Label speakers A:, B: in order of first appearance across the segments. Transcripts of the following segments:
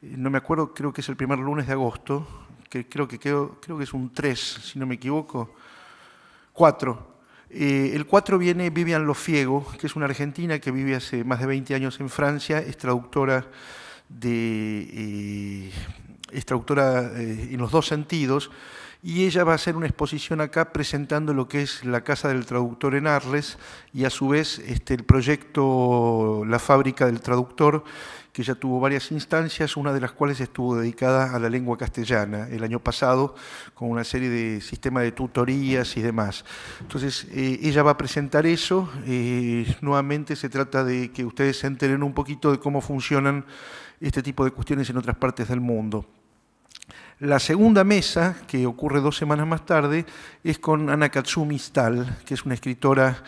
A: no me acuerdo, creo que es el primer lunes de agosto, que creo que es un 3, si no me equivoco, 4. El 4 viene Vivian Lofiego, que es una argentina que vive hace más de 20 años en Francia, es traductora en los dos sentidos, y ella va a hacer una exposición acá presentando lo que es la Casa del Traductor en Arles y a su vez el proyecto La Fábrica del Traductor, que ya tuvo varias instancias, una de las cuales estuvo dedicada a la lengua castellana el año pasado, con una serie de sistemas de tutorías y demás. Entonces, ella va a presentar eso. Nuevamente se trata de que ustedes se enteren un poquito de cómo funcionan este tipo de cuestiones en otras partes del mundo. La segunda mesa, que ocurre 2 semanas más tarde, es con Anna Katsumi Stahl, que es una escritora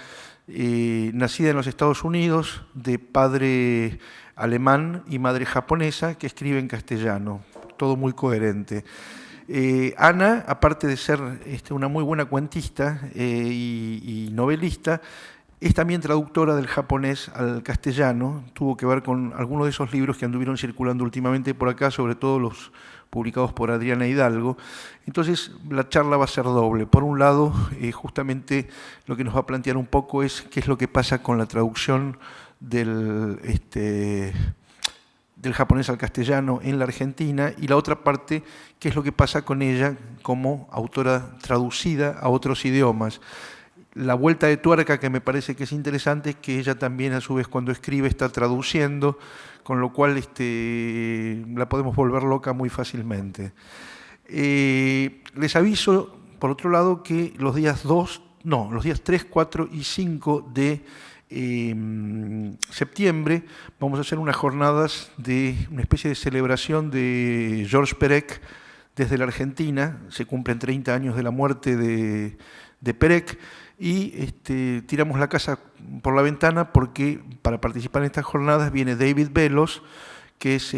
A: nacida en los Estados Unidos, de padre alemán y madre japonesa, que escribe en castellano, todo muy coherente. Ana, aparte de ser una muy buena cuentista y novelista, es también traductora del japonés al castellano, tuvo que ver con algunos de esos libros que anduvieron circulando últimamente por acá, sobre todo los publicados por Adriana Hidalgo. Entonces la charla va a ser doble. Por un lado, justamente lo que nos va a plantear un poco es qué es lo que pasa con la traducción del japonés al castellano en la Argentina, y la otra parte, qué es lo que pasa con ella como autora traducida a otros idiomas. La vuelta de tuerca que me parece que es interesante es que ella también, a su vez, cuando escribe está traduciendo, con lo cual la podemos volver loca muy fácilmente. Les aviso, por otro lado, que los días 3, 4 y 5 de septiembre vamos a hacer unas jornadas de una especie de celebración de Georges Perec desde la Argentina. Se cumplen 30 años de la muerte de Perec, y tiramos la casa por la ventana porque para participar en estas jornadas viene David Velos, que es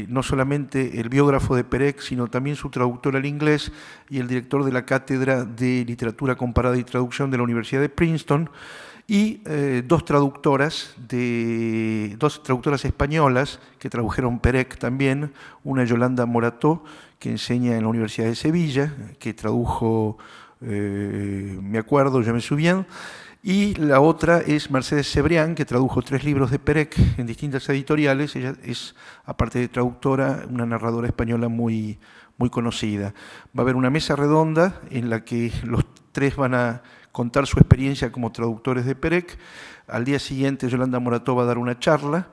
A: no solamente el biógrafo de Perec, sino también su traductor al inglés y el director de la Cátedra de Literatura Comparada y Traducción de la Universidad de Princeton, y dos traductoras españolas que tradujeron Perec también, una Yolanda Morató, que enseña en la Universidad de Sevilla, que tradujo me acuerdo, Je me souviens, y la otra es Mercedes Cebrián, que tradujo 3 libros de Perec en distintas editoriales. Ella es, aparte de traductora, una narradora española muy, muy conocida. Va a haber una mesa redonda en la que los 3 van a contar su experiencia como traductores de Perec. Al día siguiente Yolanda Morató va a dar una charla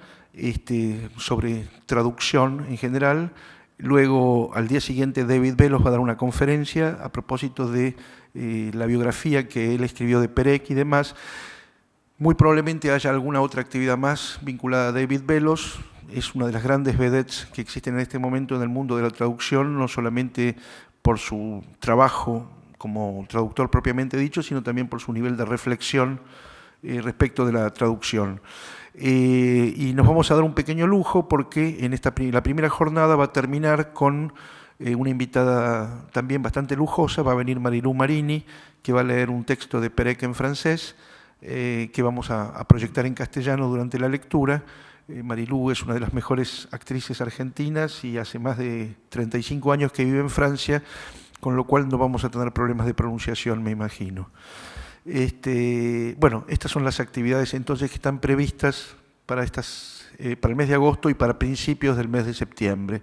A: sobre traducción en general. Luego, al día siguiente, David Velos va a dar una conferencia a propósito de la biografía que él escribió de Perec y demás. Muy probablemente haya alguna otra actividad más vinculada a David Velos. Es una de las grandes vedettes que existen en este momento en el mundo de la traducción, no solamente por su trabajo como traductor propiamente dicho, sino también por su nivel de reflexión respecto de la traducción. Y nos vamos a dar un pequeño lujo porque en la primera jornada va a terminar con una invitada también bastante lujosa. Va a venir Marilú Marini, que va a leer un texto de Perec en francés, que vamos a proyectar en castellano durante la lectura. Marilú es una de las mejores actrices argentinas y hace más de 35 años que vive en Francia, con lo cual no vamos a tener problemas de pronunciación, me imagino. Bueno, estas son las actividades entonces que están previstas para el mes de agosto y para principios del mes de septiembre.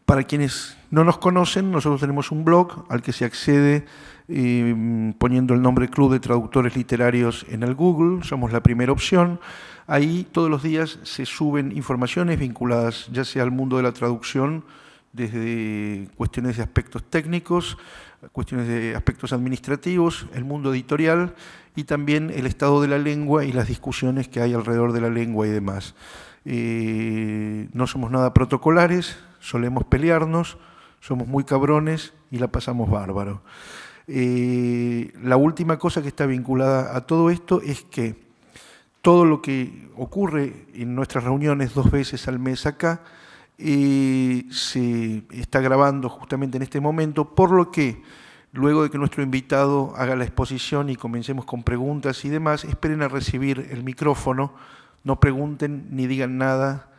A: Para quienes no nos conocen, nosotros tenemos un blog al que se accede poniendo el nombre Club de Traductores Literarios en el Google. Somos la primera opción. Ahí todos los días se suben informaciones vinculadas ya sea al mundo de la traducción, desde cuestiones de aspectos técnicos, cuestiones de aspectos administrativos, el mundo editorial y también el estado de la lengua y las discusiones que hay alrededor de la lengua y demás. No somos nada protocolares, solemos pelearnos, somos muy cabrones y la pasamos bárbaro. La última cosa que está vinculada a todo esto es que todo lo que ocurre en nuestras reuniones 2 veces al mes acá se está grabando justamente en este momento, por lo que luego de que nuestro invitado haga la exposición y comencemos con preguntas y demás, esperen a recibir el micrófono no pregunten ni digan nada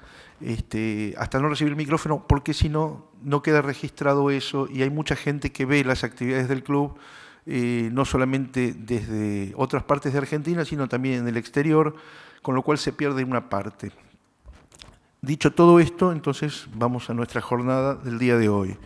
A: hasta no recibir el micrófono, porque si no, no queda registrado eso y hay mucha gente que ve las actividades del club, no solamente desde otras partes de Argentina, sino también en el exterior, con lo cual se pierde una parte. Dicho todo esto, entonces vamos a nuestra jornada del día de hoy.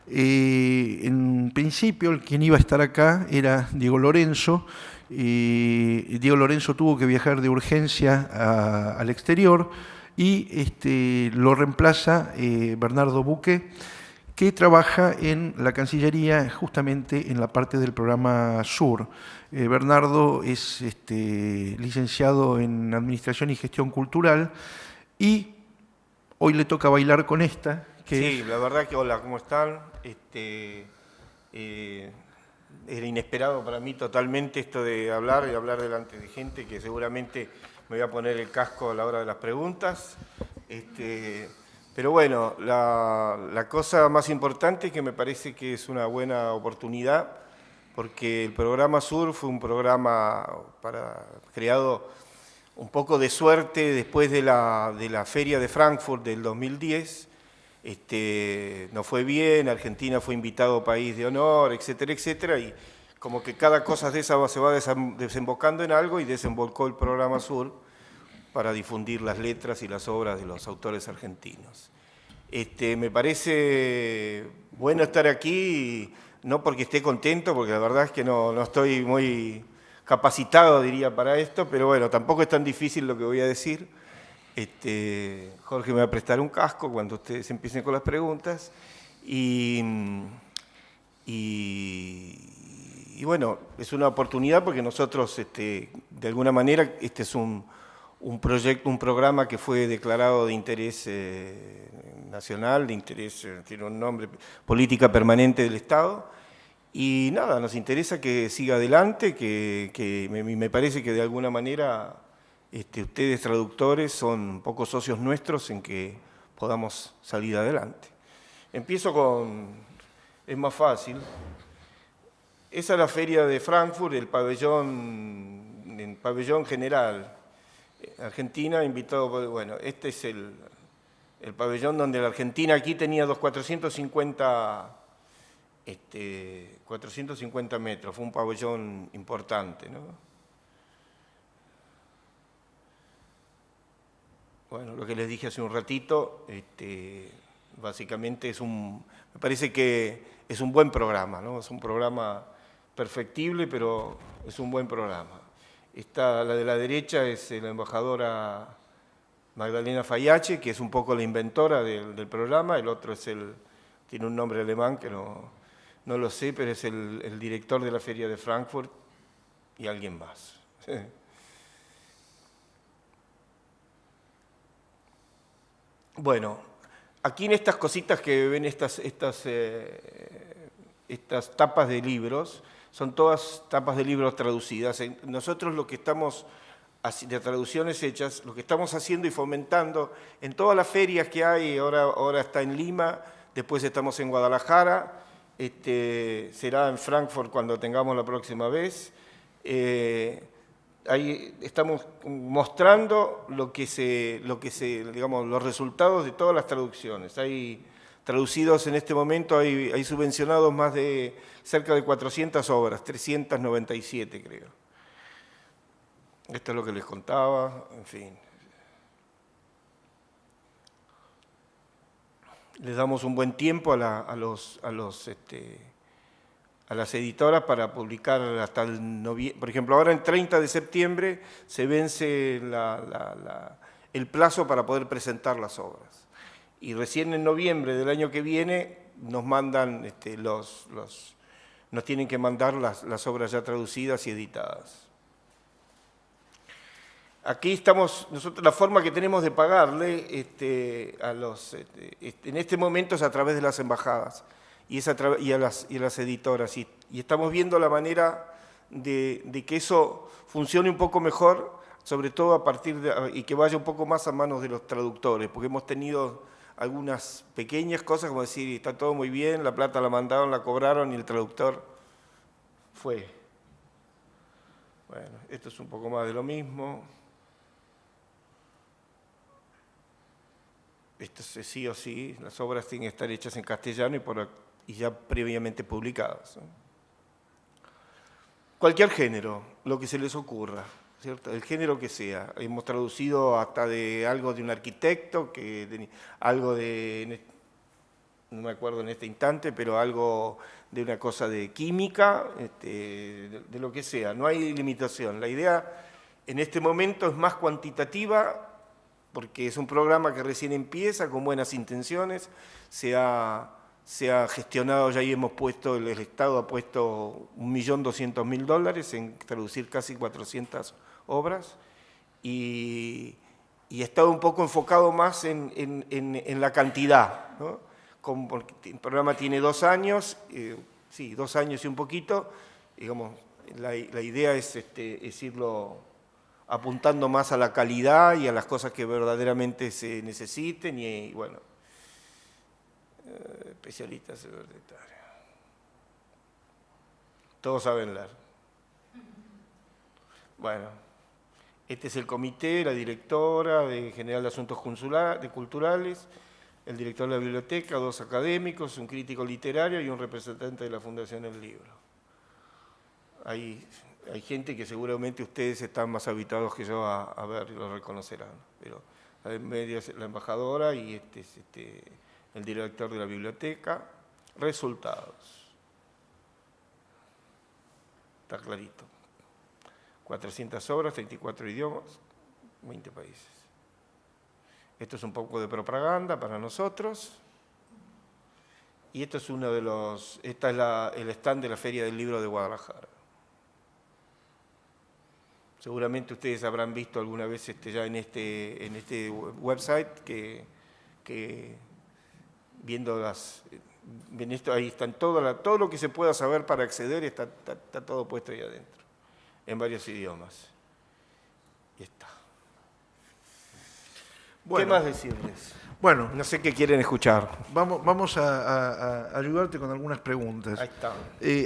A: En principio, quien iba a estar acá era Diego Lorenzo. Diego Lorenzo tuvo que viajar de urgencia al exterior y lo reemplaza Bernardo Buque, que trabaja en la Cancillería justamente en la parte del programa Sur. Bernardo es licenciado en Administración y Gestión Cultural y hoy le toca bailar con esta.
B: Sí, la verdad que hola, ¿cómo están? Era inesperado para mí totalmente esto de hablar y hablar delante de gente que seguramente me voy a poner el casco a la hora de las preguntas. Pero bueno, la cosa más importante es que me parece que es una buena oportunidad porque el programa Sur fue un programa creado un poco de suerte después de la Feria de Frankfurt del 2010. No fue bien, Argentina fue invitado país de honor, etcétera, etcétera, y como que cada cosa de esa se va desembocando en algo y desembocó el programa Sur para difundir las letras y las obras de los autores argentinos. Me parece bueno estar aquí, no porque esté contento, porque la verdad es que no estoy muy capacitado, diría, para esto, pero bueno, tampoco es tan difícil lo que voy a decir. Jorge me va a prestar un casco cuando ustedes empiecen con las preguntas. Y bueno, es una oportunidad porque nosotros, de alguna manera, este es un programa que fue declarado de interés nacional, de interés, tiene un nombre, política permanente del Estado. Y nada, nos interesa que siga adelante, que me parece que de alguna manera ustedes traductores son un poco socios nuestros en que podamos salir adelante. Empiezo es más fácil. Esa es la feria de Frankfurt, el pabellón general. Argentina invitado, bueno, este es el pabellón donde la Argentina aquí tenía 450 metros, fue un pabellón importante, ¿no? Bueno, lo que les dije hace un ratito, básicamente me parece que es un buen programa, ¿no? Es un programa perfectible, pero es un buen programa. La de la derecha es la embajadora Magdalena Faiace, que es un poco la inventora del programa, el otro tiene un nombre alemán que no lo sé, pero es el director de la Feria de Frankfurt y alguien más. Bueno, aquí en estas cositas que ven, estas tapas de libros, son todas tapas de libros traducidas. Nosotros lo que estamos, de traducciones hechas, lo que estamos haciendo y fomentando en todas las ferias que hay, ahora está en Lima, después estamos en Guadalajara, será en Frankfurt cuando tengamos la próxima vez. Ahí estamos mostrando digamos, los resultados de todas las traducciones. Hay traducidos en este momento, hay subvencionados más de cerca de 400 obras, 397 creo. Esto es lo que les contaba, en fin. Les damos un buen tiempo a las editoras para publicar hasta el noviembre. Por ejemplo, ahora el 30 de septiembre se vence el plazo para poder presentar las obras. Y recién en noviembre del año que viene nos mandan, nos tienen que mandar las obras ya traducidas y editadas. Aquí estamos, nosotros la forma que tenemos de pagarle en este momento es a través de las embajadas y a las editoras. Y estamos viendo la manera de que eso funcione un poco mejor, sobre todo y que vaya un poco más a manos de los traductores, porque hemos tenido algunas pequeñas cosas, como decir, está todo muy bien, la plata la mandaron, la cobraron y el traductor fue. Bueno, esto es un poco más de lo mismo. esto es sí o sí, las obras tienen que estar hechas en castellano y ya previamente publicadas, ¿no? Cualquier género, lo que se les ocurra, ¿cierto? El género que sea. Hemos traducido hasta de algo de un arquitecto, algo de, no me acuerdo en este instante, pero algo de una cosa de química, de lo que sea. No hay limitación. La idea en este momento es más cuantitativa, porque es un programa que recién empieza, con buenas intenciones, se ha gestionado, ya ahí hemos puesto, el Estado ha puesto $1.200.000 en traducir casi 400 obras y ha estado un poco enfocado más en la cantidad, ¿no? Porque el programa tiene 2 años, sí, 2 años y un poquito, digamos, la idea es irlo apuntando más a la calidad y a las cosas que verdaderamente se necesiten y bueno, especialistas en secretario. Todos saben leer. Bueno, este es el comité, la directora de General de Asuntos Culturales, el director de la biblioteca, 2 académicos, un crítico literario y un representante de la Fundación del Libro. Hay gente que seguramente ustedes están más habituados que yo a ver y lo reconocerán, pero en medio es la embajadora y el director de la biblioteca. Resultados. Está clarito. 400 obras, 34 idiomas, 20 países. Esto es un poco de propaganda para nosotros. Y esto es esta es el stand de la Feria del Libro de Guadalajara. Seguramente ustedes habrán visto alguna vez ya en este website que viendo en esto, ahí están todo lo que se pueda saber para acceder, está todo puesto ahí adentro, en varios idiomas. Y está. Bueno, ¿qué más decirles?
A: Bueno,
B: no sé qué quieren escuchar.
A: Vamos a ayudarte con algunas preguntas.
B: Ahí está.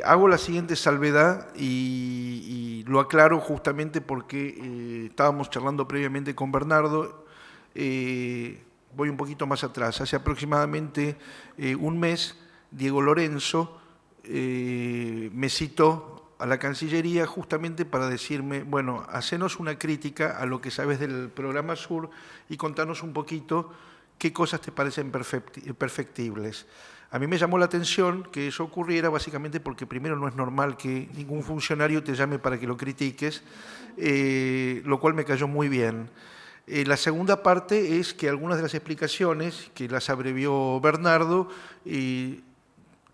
A: Hago la siguiente salvedad y lo aclaro justamente porque estábamos charlando previamente con Bernardo. Voy un poquito más atrás. Hace aproximadamente un mes, Diego Lorenzo me citó a la Cancillería justamente para decirme, bueno, hacenos una crítica a lo que sabes del programa Sur y contanos un poquito qué cosas te parecen perfectibles. A mí me llamó la atención que eso ocurriera básicamente porque primero no es normal que ningún funcionario te llame para que lo critiques, lo cual me cayó muy bien. La segunda parte es que algunas de las explicaciones, que las abrevió Bernardo,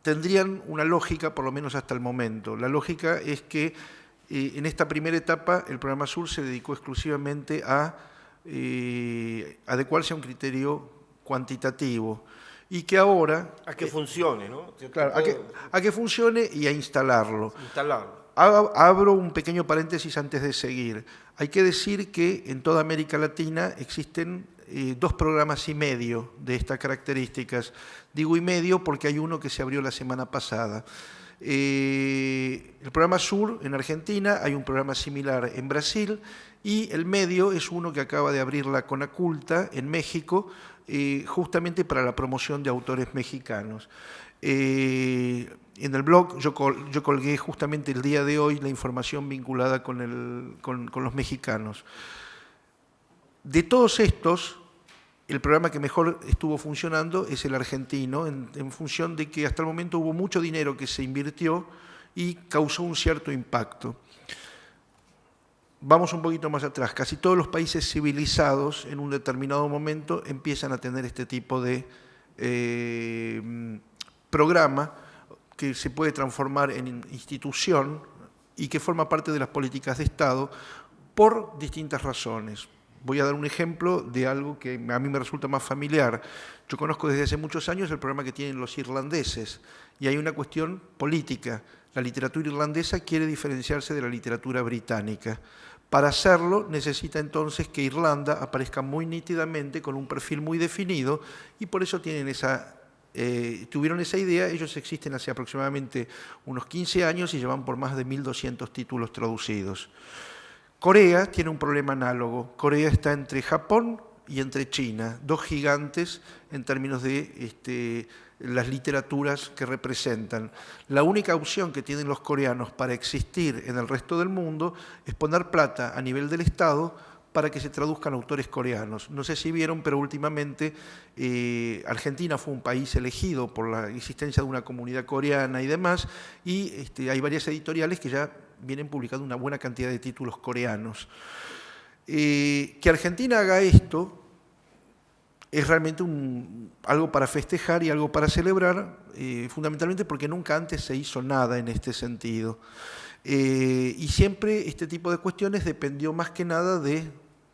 A: tendrían una lógica, por lo menos hasta el momento. La lógica es que en esta primera etapa el programa Sur se dedicó exclusivamente a adecuarse a un criterio cuantitativo y que ahora...
B: A que funcione, ¿no?
A: Claro, a que funcione y a instalarlo.
B: Instalarlo.
A: Abro un pequeño paréntesis antes de seguir. Hay que decir que en toda América Latina existen 2 programas y medio de estas características. Digo y medio porque hay uno que se abrió la semana pasada. El programa Sur en Argentina, hay un programa similar en Brasil y el medio es uno que acaba de abrir la Conaculta en México, justamente para la promoción de autores mexicanos. En el blog yo colgué justamente el día de hoy la información vinculada con los mexicanos. De todos estos, el programa que mejor estuvo funcionando es el argentino, en función de que hasta el momento hubo mucho dinero que se invirtió y causó un cierto impacto. Vamos un poquito más atrás. Casi todos los países civilizados en un determinado momento empiezan a tener este tipo de programa que se puede transformar en institución y que forma parte de las políticas de Estado por distintas razones. Voy a dar un ejemplo de algo que a mí me resulta más familiar. Yo conozco desde hace muchos años el programa que tienen los irlandeses y hay una cuestión política. La literatura irlandesa quiere diferenciarse de la literatura británica. Para hacerlo necesita entonces que Irlanda aparezca muy nítidamente con un perfil muy definido y por eso tienen tuvieron esa idea. Ellos existen hace aproximadamente unos 15 años y llevan por más de 1.200 títulos traducidos. Corea tiene un problema análogo. Corea está entre Japón y entre China, dos gigantes en términos de las literaturas que representan. La única opción que tienen los coreanos para existir en el resto del mundo es poner plata a nivel del Estado para que se traduzcan autores coreanos. No sé si vieron, pero últimamente Argentina fue un país elegido por la existencia de una comunidad coreana y demás, y hay varias editoriales que ya vienen publicando una buena cantidad de títulos coreanos. Que Argentina haga esto es realmente algo para festejar y algo para celebrar, fundamentalmente porque nunca antes se hizo nada en este sentido. Y siempre este tipo de cuestiones dependió más que nada de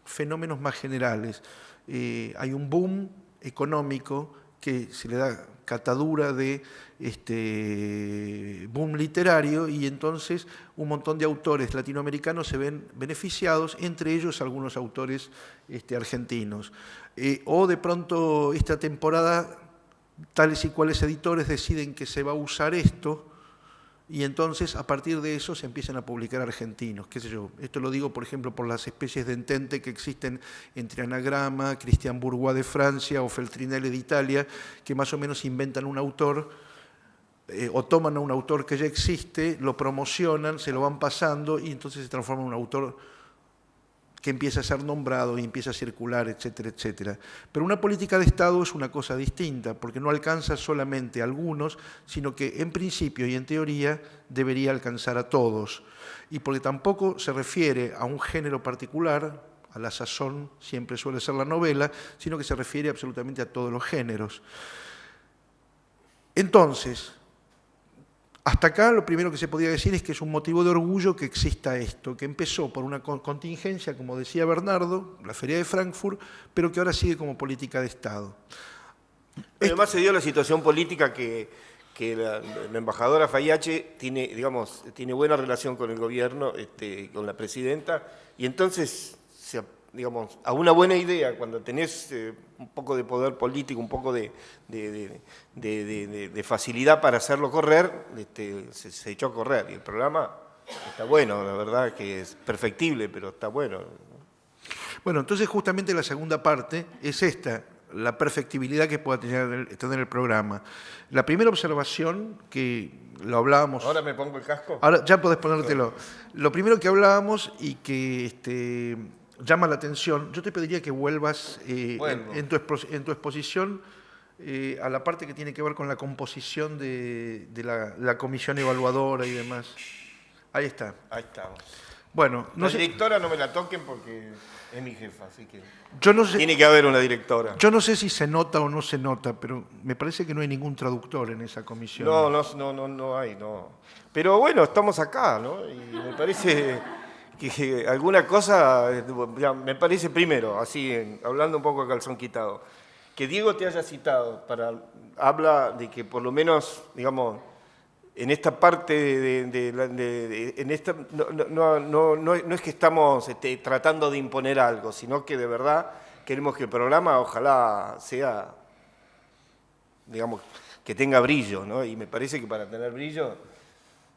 A: fenómenos más generales. Hay un boom económico que se le da catadura de boom literario, y entonces un montón de autores latinoamericanos se ven beneficiados, entre ellos algunos autores argentinos. O de pronto esta temporada tales y cuales editores deciden que se va a usar esto, y entonces a partir de eso se empiezan a publicar argentinos, qué sé yo. Esto lo digo, por ejemplo, por las especies de entente que existen entre Anagrama, Christian Bourgois de Francia o Feltrinelli de Italia, que más o menos inventan un autor o toman a un autor que ya existe, lo promocionan, se lo van pasando y entonces se transforma en un autor que empieza a ser nombrado y empieza a circular, etcétera, etcétera. Pero una política de Estado es una cosa distinta, porque no alcanza solamente a algunos, sino que en principio y en teoría debería alcanzar a todos. Y porque tampoco se refiere a un género particular, a la sazón siempre suele ser la novela, sino que se refiere absolutamente a todos los géneros. Entonces, hasta acá lo primero que se podría decir es que es un motivo de orgullo que exista esto, que empezó por una contingencia, como decía Bernardo, la Feria de Frankfurt, pero que ahora sigue como política de Estado.
B: Además se dio la situación política que la embajadora Fayyache tiene, tiene buena relación con el gobierno, con la presidenta, y entonces, a una buena idea, cuando tenés un poco de poder político, un poco de facilidad para hacerlo correr, se echó a correr. Y el programa está bueno, la verdad que es perfectible, pero está bueno.
A: Bueno, entonces justamente la segunda parte es esta, la perfectibilidad que pueda tener el programa. La primera observación, que lo hablábamos...
B: ¿Ahora me pongo el casco?
A: Ahora ya podés ponértelo. Lo primero que hablábamos y que llama la atención, yo te pediría que vuelvas en tu exposición a la parte que tiene que ver con la composición de la comisión evaluadora y demás. Ahí está.
B: Ahí estamos.
A: Bueno,
B: la directora no me la toquen porque es mi jefa, así que
A: yo no sé,
B: tiene que haber una directora.
A: Yo no sé si se nota o no se nota, pero me parece que no hay ningún traductor en esa comisión.
B: No hay, no. Pero bueno, estamos acá, ¿no? Y me parece que alguna cosa, me parece primero, así, hablando un poco de calzón quitado, que Diego te haya citado, habla de que por lo menos, en esta parte no es que estamos tratando de imponer algo, sino que de verdad queremos que el programa ojalá sea, que tenga brillo, ¿no? Y me parece que para tener brillo,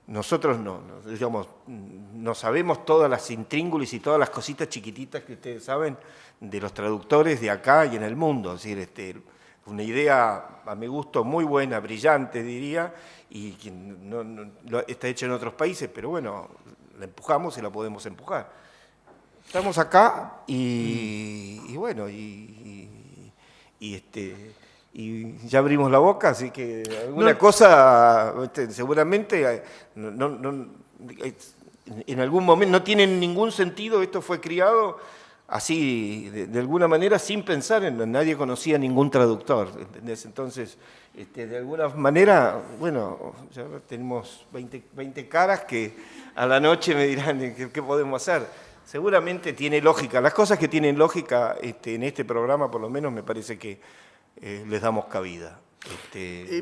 B: nosotros no sabemos todas las intríngulis y todas las cositas chiquititas que ustedes saben de los traductores de acá y en el mundo. Es decir, una idea, a mi gusto, muy buena, brillante, diría, y que está hecha en otros países, pero bueno, la empujamos y la podemos empujar. Estamos acá y bueno, y ya abrimos la boca, así que alguna cosa seguramente en algún momento no tiene ningún sentido. Esto fue criado así, de alguna manera, sin pensar nadie conocía ningún traductor, ¿entendés? Entonces, de alguna manera, bueno, ya tenemos 20 caras que a la noche me dirán qué podemos hacer. Seguramente tiene lógica. Las cosas que tienen lógica en este programa, por lo menos, me parece que les damos cabida.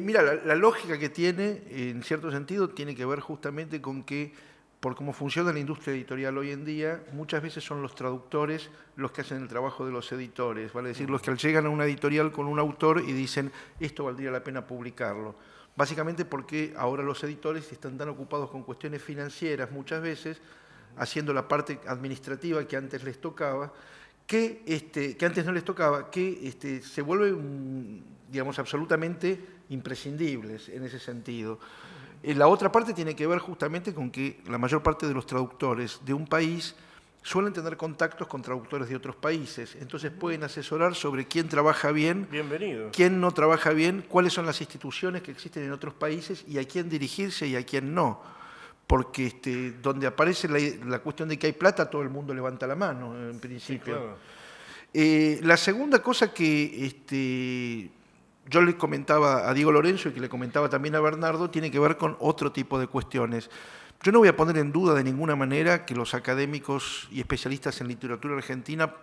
A: Mira, la lógica que tiene, en cierto sentido, tiene que ver justamente con que, por cómo funciona la industria editorial hoy en día, muchas veces son los traductores los que hacen el trabajo de los editores, vale decir, los que llegan a una editorial con un autor y dicen, esto valdría la pena publicarlo. Básicamente porque ahora los editores están tan ocupados con cuestiones financieras muchas veces, haciendo la parte administrativa que antes les tocaba, que antes no les tocaba, que se vuelven, digamos, absolutamente imprescindibles en ese sentido. La otra parte tiene que ver justamente con que la mayor parte de los traductores de un país suelen tener contactos con traductores de otros países, entonces pueden asesorar sobre quién trabaja bien,
B: bienvenido,
A: quién no trabaja bien, cuáles son las instituciones que existen en otros países y a quién dirigirse y a quién no. Porque donde aparece la cuestión de que hay plata, todo el mundo levanta la mano, en principio. Sí, claro. La segunda cosa que yo le comentaba a Diego Lorenzo y que le comentaba también a Bernardo, tiene que ver con otro tipo de cuestiones. Yo no voy a poner en duda de ninguna manera que los académicos y especialistas en literatura argentina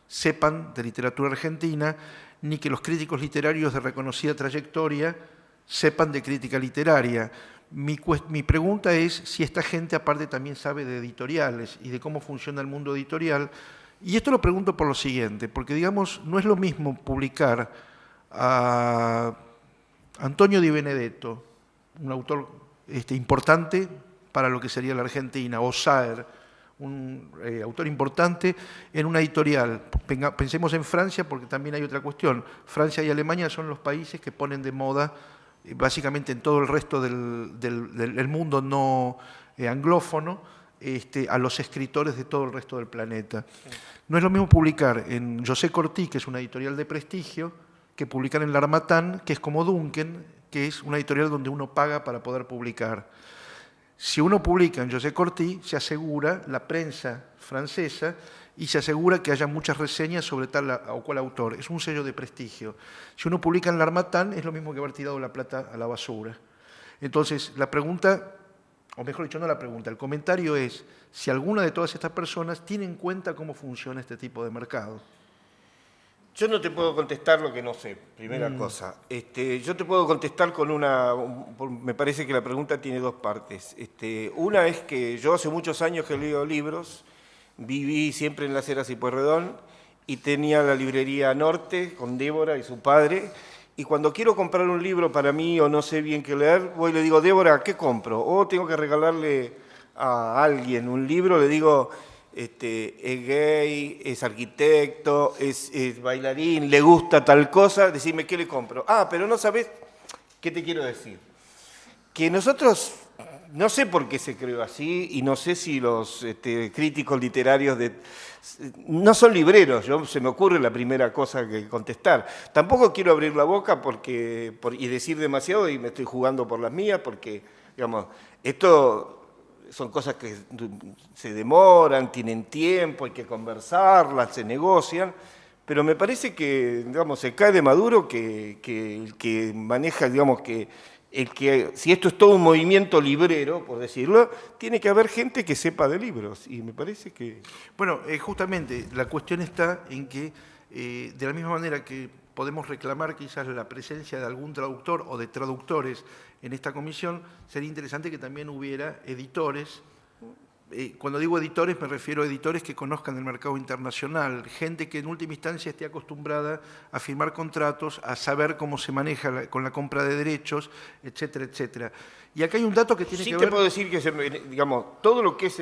A: sepan de literatura argentina, ni que los críticos literarios de reconocida trayectoria sepan de crítica literaria. Mi pregunta es si esta gente aparte también sabe de editoriales y de cómo funciona el mundo editorial. Y esto lo pregunto por lo siguiente, porque digamos, no es lo mismo publicar a Antonio Di Benedetto, un autor importante para lo que sería la Argentina, o Saer, un autor importante en una editorial. Pensemos en Francia, porque también hay otra cuestión. Francia y Alemania son los países que ponen de moda básicamente en todo el resto del mundo no anglófono, a los escritores de todo el resto del planeta. No es lo mismo publicar en José Cortí, que es una editorial de prestigio, que publicar en L'Harmattan, que es como Duncan, que es una editorial donde uno paga para poder publicar. Si uno publica en José Cortí, se asegura la prensa francesa y se asegura que haya muchas reseñas sobre tal o cual autor. Es un sello de prestigio. Si uno publica en L'Harmattan, es lo mismo que haber tirado la plata a la basura. Entonces, la pregunta, o mejor dicho, no la pregunta, el comentario es si alguna de todas estas personas tiene en cuenta cómo funciona este tipo de mercado.
B: Yo no te puedo contestar lo que no sé, primera cosa. Yo te puedo contestar con me parece que la pregunta tiene dos partes. Una es que yo hace muchos años que he leído libros, viví siempre en Las Heras y Pueyrredón y tenía la librería Norte con Débora y su padre. Y cuando quiero comprar un libro para mí o no sé bien qué leer, voy y le digo, Débora, ¿qué compro? O tengo que regalarle a alguien un libro, le digo, es gay, es arquitecto, es bailarín, le gusta tal cosa, decime qué le compro. Ah, pero no sabés qué te quiero decir. Que nosotros... No sé por qué se creó así y no sé si los críticos literarios no son libreros. Se me ocurre la primera cosa que contestar. Tampoco quiero abrir la boca y decir demasiado y me estoy jugando por las mías porque, digamos, esto son cosas que se demoran, tienen tiempo, hay que conversarlas, se negocian. Pero me parece que, digamos, se cae de maduro que el que maneja, digamos, si esto es todo un movimiento librero, por decirlo, tiene que haber gente que sepa de libros, y me parece que...
A: Bueno, justamente la cuestión está en que, de la misma manera que podemos reclamar quizás la presencia de algún traductor o de traductores en esta comisión, sería interesante que también hubiera editores. Cuando digo editores, me refiero a editores que conozcan el mercado internacional, gente que en última instancia esté acostumbrada a firmar contratos, a saber cómo se maneja con la compra de derechos, etcétera, etcétera. Y acá hay un dato que tiene que ver...
B: Sí te puedo decir que, digamos, todo lo que es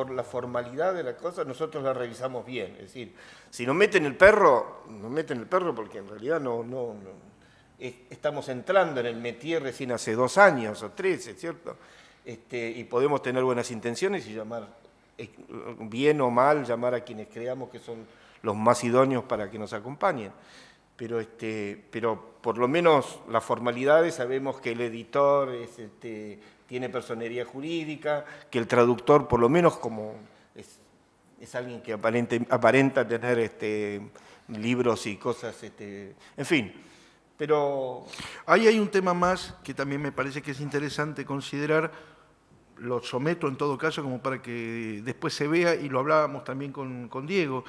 B: la formalidad de la cosa, nosotros la revisamos bien. Es decir, si nos meten el perro, porque en realidad no estamos entrando en el métier recién hace 2 años o 3, ¿cierto? Y podemos tener buenas intenciones y llamar, bien o mal, llamar a quienes creamos que son los más idóneos para que nos acompañen. Pero por lo menos las formalidades, sabemos que el editor tiene personería jurídica, que el traductor por lo menos como es alguien que aparenta tener libros y cosas, en fin. Pero
A: ahí hay un tema más que también me parece que es interesante considerar. Lo someto en todo caso como para que después se vea, y lo hablábamos también con Diego,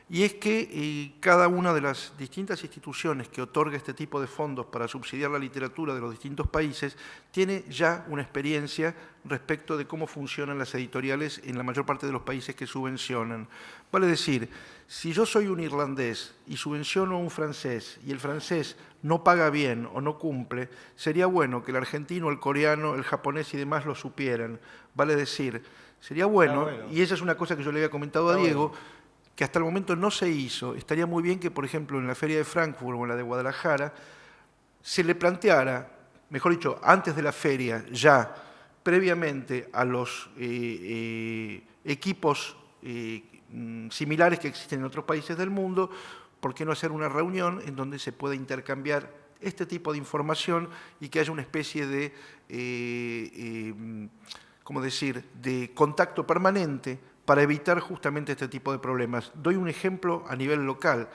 A: y es que cada una de las distintas instituciones que otorga este tipo de fondos para subsidiar la literatura de los distintos países tiene ya una experiencia respecto de cómo funcionan las editoriales en la mayor parte de los países que subvencionan. Vale decir, si yo soy un irlandés y subvenciono a un francés y el francés no paga bien o no cumple, sería bueno que el argentino, el coreano, el japonés y demás lo supieran. Vale decir, sería bueno, y esa es una cosa que yo le había comentado a Diego, que hasta el momento no se hizo. Estaría muy bien que, por ejemplo, en la Feria de Frankfurt o en la de Guadalajara, se le planteara, mejor dicho, antes de la feria, ya previamente a los equipos similares que existen en otros países del mundo, ¿por qué no hacer una reunión en donde se pueda intercambiar este tipo de información y que haya una especie de, ¿cómo decir?, de contacto permanente para evitar justamente este tipo de problemas? Doy un ejemplo a nivel local.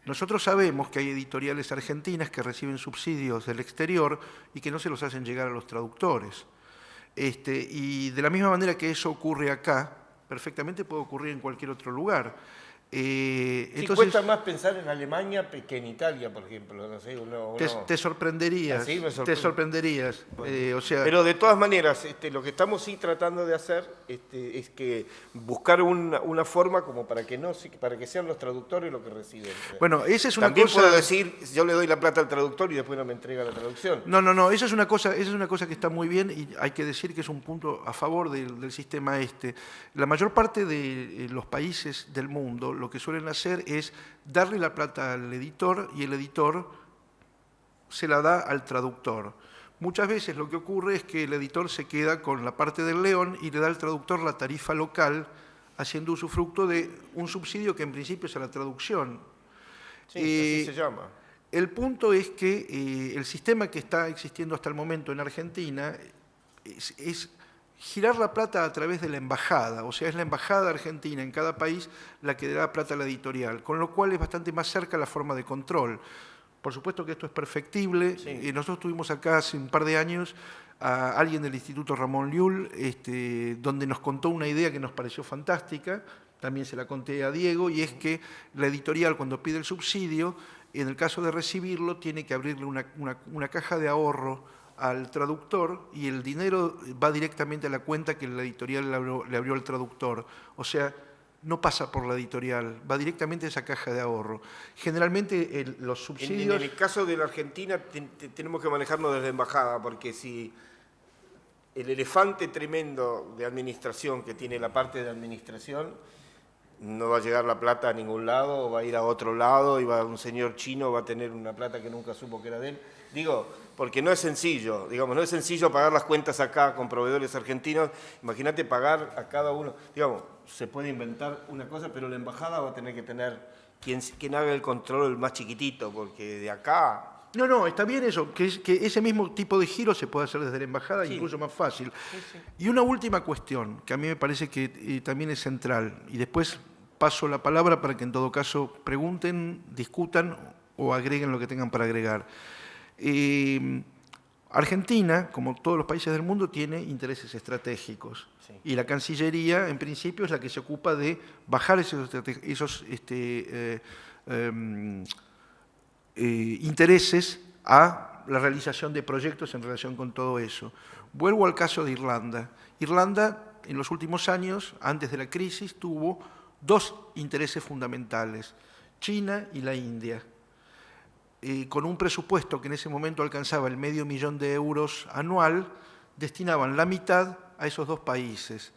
A: Nosotros sabemos que hay editoriales argentinas que reciben subsidios del exterior y que no se los hacen llegar a los traductores. Y de la misma manera que eso ocurre acá, perfectamente puede ocurrir en cualquier otro lugar.
B: Sí,
A: Entonces,
B: cuesta más pensar en Alemania que en Italia, por ejemplo. No sé,
A: te sorprenderías,
B: Así me
A: te
B: sorprende.
A: sorprenderías.
B: Bueno,
A: O sea,
B: pero de todas maneras, lo que estamos sí tratando de hacer es que buscar una forma como para que sean los traductores los que reciben.
A: bueno, esa es una
B: También
A: cosa.
B: puedo decir, yo le doy la plata al traductor y después no me entrega la traducción.
A: No, esa es una cosa que está muy bien y hay que decir que es un punto a favor del sistema este. La mayor parte de los países del mundo lo que suelen hacer es darle la plata al editor y el editor se la da al traductor. Muchas veces lo que ocurre es que el editor se queda con la parte del león y le da al traductor la tarifa local, haciendo usufructo de un subsidio que en principio es a la traducción.
B: Sí, así se llama.
A: El punto es que el sistema que está existiendo hasta el momento en Argentina es girar la plata a través de la embajada, o sea, es la embajada argentina en cada país la que da plata a la editorial, con lo cual es bastante más cerca la forma de control. Por supuesto que esto es perfectible.
B: Sí.
A: Nosotros tuvimos acá hace un par de años a alguien del Instituto Ramón Llull, donde nos contó una idea que nos pareció fantástica, también se la conté a Diego, y es que la editorial cuando pide el subsidio, en el caso de recibirlo, tiene que abrirle una caja de ahorro al traductor y el dinero va directamente a la cuenta que la editorial le abrió al traductor. O sea, no pasa por la editorial, va directamente a esa caja de ahorro. Generalmente los subsidios...
B: En el caso de la Argentina tenemos que manejarnos desde la embajada, porque si el elefante tremendo de administración que tiene la parte de administración, no va a llegar la plata a ningún lado, o va a ir a otro lado, y un señor chino va a tener una plata que nunca supo que era de él. Digo, porque no es sencillo, digamos, no es sencillo pagar las cuentas acá con proveedores argentinos. Imagínate pagar a cada uno, digamos, se puede inventar una cosa, pero la embajada va a tener que tener quien haga el control más chiquitito, porque de acá...
A: No, está bien eso, que ese mismo tipo de giro se puede hacer desde la embajada, sí, incluso más fácil. Sí. Y una última cuestión, que a mí me parece que también es central, y después paso la palabra para que en todo caso pregunten, discutan o agreguen lo que tengan para agregar. Argentina, como todos los países del mundo, tiene intereses estratégicos. Sí. Y la Cancillería, en principio, es la que se ocupa de bajar esos intereses a la realización de proyectos en relación con todo eso. Vuelvo al caso de Irlanda. Irlanda, en los últimos años, antes de la crisis, tuvo dos intereses fundamentales, China y la India. Con un presupuesto que en ese momento alcanzaba el $500.000 de euros anual, destinaban la mitad a esos dos países.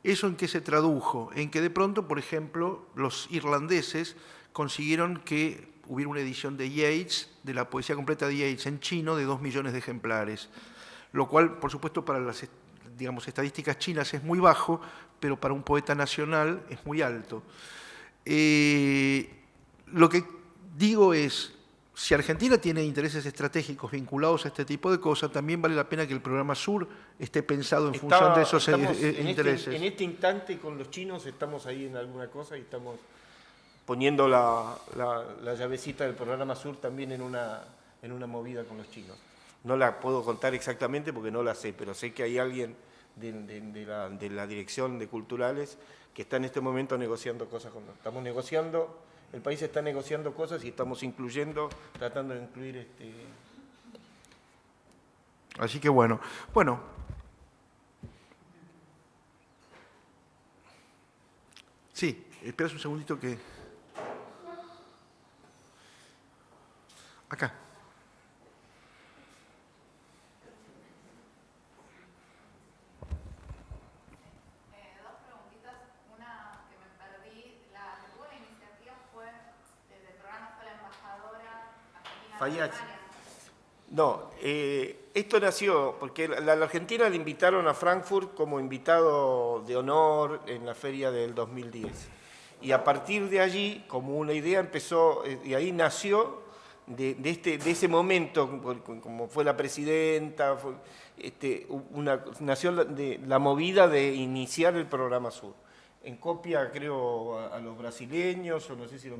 A: ¿Eso en qué se tradujo? En que de pronto, por ejemplo, los irlandeses consiguieron que hubiera una edición de Yeats, de la poesía completa de Yeats en chino, de 2 millones de ejemplares, lo cual, por supuesto, para las estadísticas chinas es muy bajo, pero para un poeta nacional es muy alto. Lo que digo es, si Argentina tiene intereses estratégicos vinculados a este tipo de cosas, también vale la pena que el programa Sur esté pensado en función de esos intereses.
B: En este instante con los chinos estamos ahí en alguna cosa y estamos poniendo la llavecita del programa Sur también en una movida con los chinos. No la puedo contar exactamente porque no la sé, pero sé que hay alguien de la Dirección de Culturales que está en este momento negociando cosas con nosotros. Estamos negociando, el país está negociando cosas y estamos incluyendo, tratando de incluir
A: Así que bueno. Sí, esperas un segundito que... Acá.
C: Dos preguntitas, una que me perdí, la que tuvo la
B: Fallaci. No, esto nació porque la Argentina le invitaron a Frankfurt como invitado de honor en la feria del 2010. Y a partir de allí, como una idea, empezó, y ahí nació de ese momento, como fue la presidenta, nació la movida de iniciar el programa Sur. En copia, creo, a los brasileños, o no sé si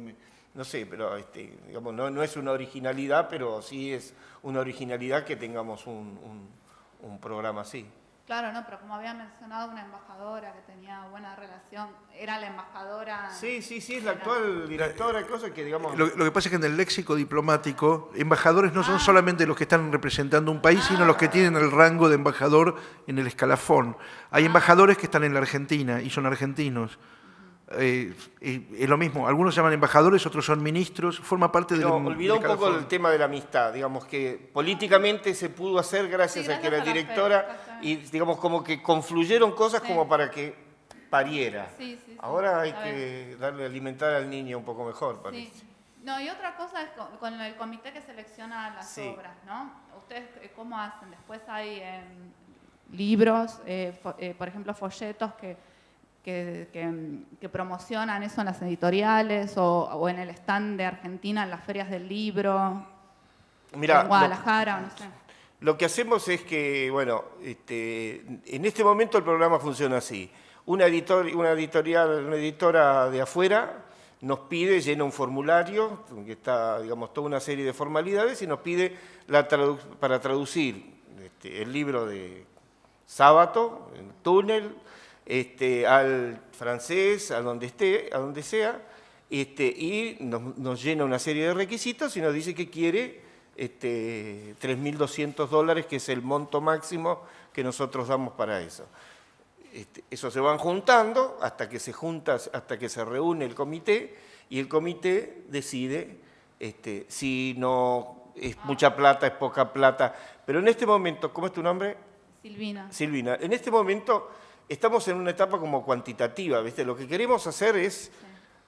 B: no sé, pero digamos, no es una originalidad, pero sí es una originalidad que tengamos un programa así.
C: Claro, no, pero como había mencionado una embajadora que tenía buena relación, era la embajadora...
B: Sí, es la actual directora, cosa que digamos...
A: Lo que pasa es que en el léxico diplomático, embajadores no son solamente los que están representando un país, sino los que tienen el rango de embajador en el escalafón. Hay embajadores que están en la Argentina y son argentinos. Es lo mismo, algunos se llaman embajadores, otros son ministros, forma parte del...
B: Olvidó un poco el tema de la amistad, digamos que políticamente se pudo hacer gracias a que la directora y digamos como que confluyeron cosas como para que pariera. Ahora hay que darle a alimentar al niño un poco mejor, parece.
C: Sí. No, y otra cosa es con el comité que selecciona las obras, ¿no? ¿Ustedes cómo hacen? Después hay libros, por ejemplo, folletos que promocionan eso en las editoriales o en el stand de Argentina en las ferias del libro,
B: Mirá,
C: en Guadalajara, no sé.
B: Lo que hacemos es que, bueno, en este momento el programa funciona así. Una editora de afuera nos pide, llena un formulario, que está, digamos, toda una serie de formalidades, y nos pide para traducir el libro de Sábato, en Túnel, al francés, a donde sea, y nos llena una serie de requisitos y nos dice que quiere $3.200, que es el monto máximo que nosotros damos para eso. Eso se van juntando hasta que se reúne el comité, y el comité decide si no es mucha plata, es poca plata. Pero en este momento, ¿cómo es tu nombre?
C: Silvina.
B: Silvina, en este momento estamos en una etapa como cuantitativa, ¿viste? Lo que queremos hacer es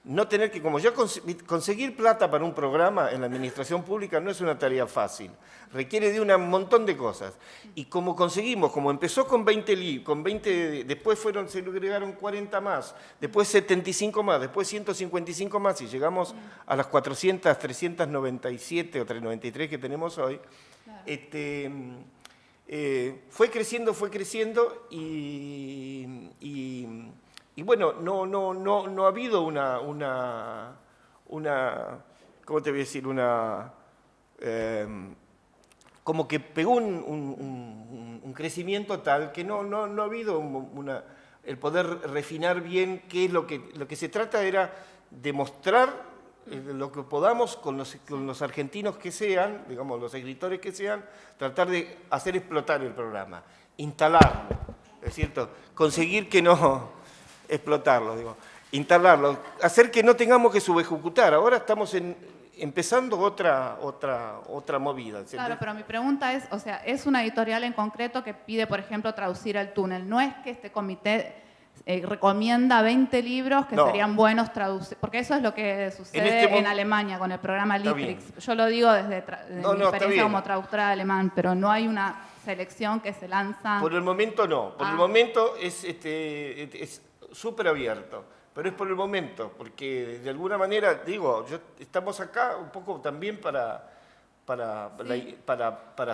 B: no tener que, como ya conseguir plata para un programa en la administración pública no es una tarea fácil, requiere de un montón de cosas. Y como conseguimos, como empezó con 20, después se agregaron 40 más, después 75 más, después 155 más, y llegamos a las 400, 397 o 393 que tenemos hoy, fue creciendo y bueno, no ha habido una ¿cómo te voy a decir? Como que pegó un crecimiento tal que no ha habido el poder refinar bien qué es lo que se trata era de mostrar lo que podamos con los argentinos que sean, digamos, los escritores que sean, tratar de hacer explotar el programa, instalarlo, ¿es cierto? Conseguir que no explotarlo, digo, instalarlo, hacer que no tengamos que subejecutar. Ahora estamos empezando otra movida. ¿Sí?
C: Claro, pero mi pregunta es, o sea, es una editorial en concreto que pide, por ejemplo, traducir El túnel. No es que este comité recomienda 20 libros que serían buenos traducir, porque eso es lo que sucede en Alemania con el programa Litrix. Yo lo digo desde mi experiencia como traductora de alemán, pero no hay una selección que se lanza...
B: Por el momento no, por el momento es súper abierto, pero es por el momento, porque de alguna manera, digo, estamos acá un poco también para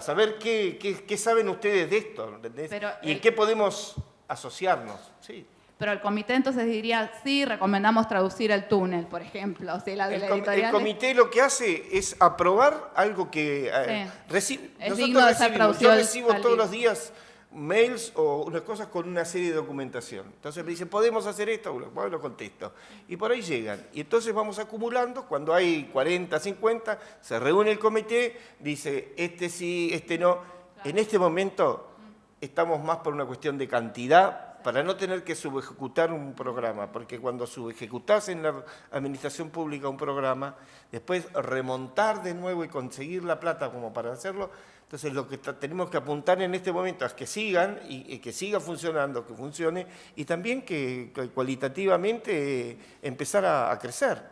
B: saber qué saben ustedes de esto, ¿entendés? Y en qué podemos asociarnos, sí.
C: Pero el comité entonces diría, sí, recomendamos traducir El túnel, por ejemplo. ¿Sí?
B: El comité lo que hace es aprobar algo que yo recibo todos los días mails o unas cosas con una serie de documentación. Entonces me dicen, ¿podemos hacer esto? Bueno, lo contesto. Y por ahí llegan. Y entonces vamos acumulando, cuando hay 40, 50, se reúne el comité, dice, este sí, este no. Claro. En este momento estamos más por una cuestión de cantidad, para no tener que subejecutar un programa, porque cuando subejecutás en la administración pública un programa, después remontar de nuevo y conseguir la plata como para hacerlo, entonces lo que tenemos que apuntar en este momento es que sigan y que siga funcionando, que funcione, y también que cualitativamente empezar a crecer.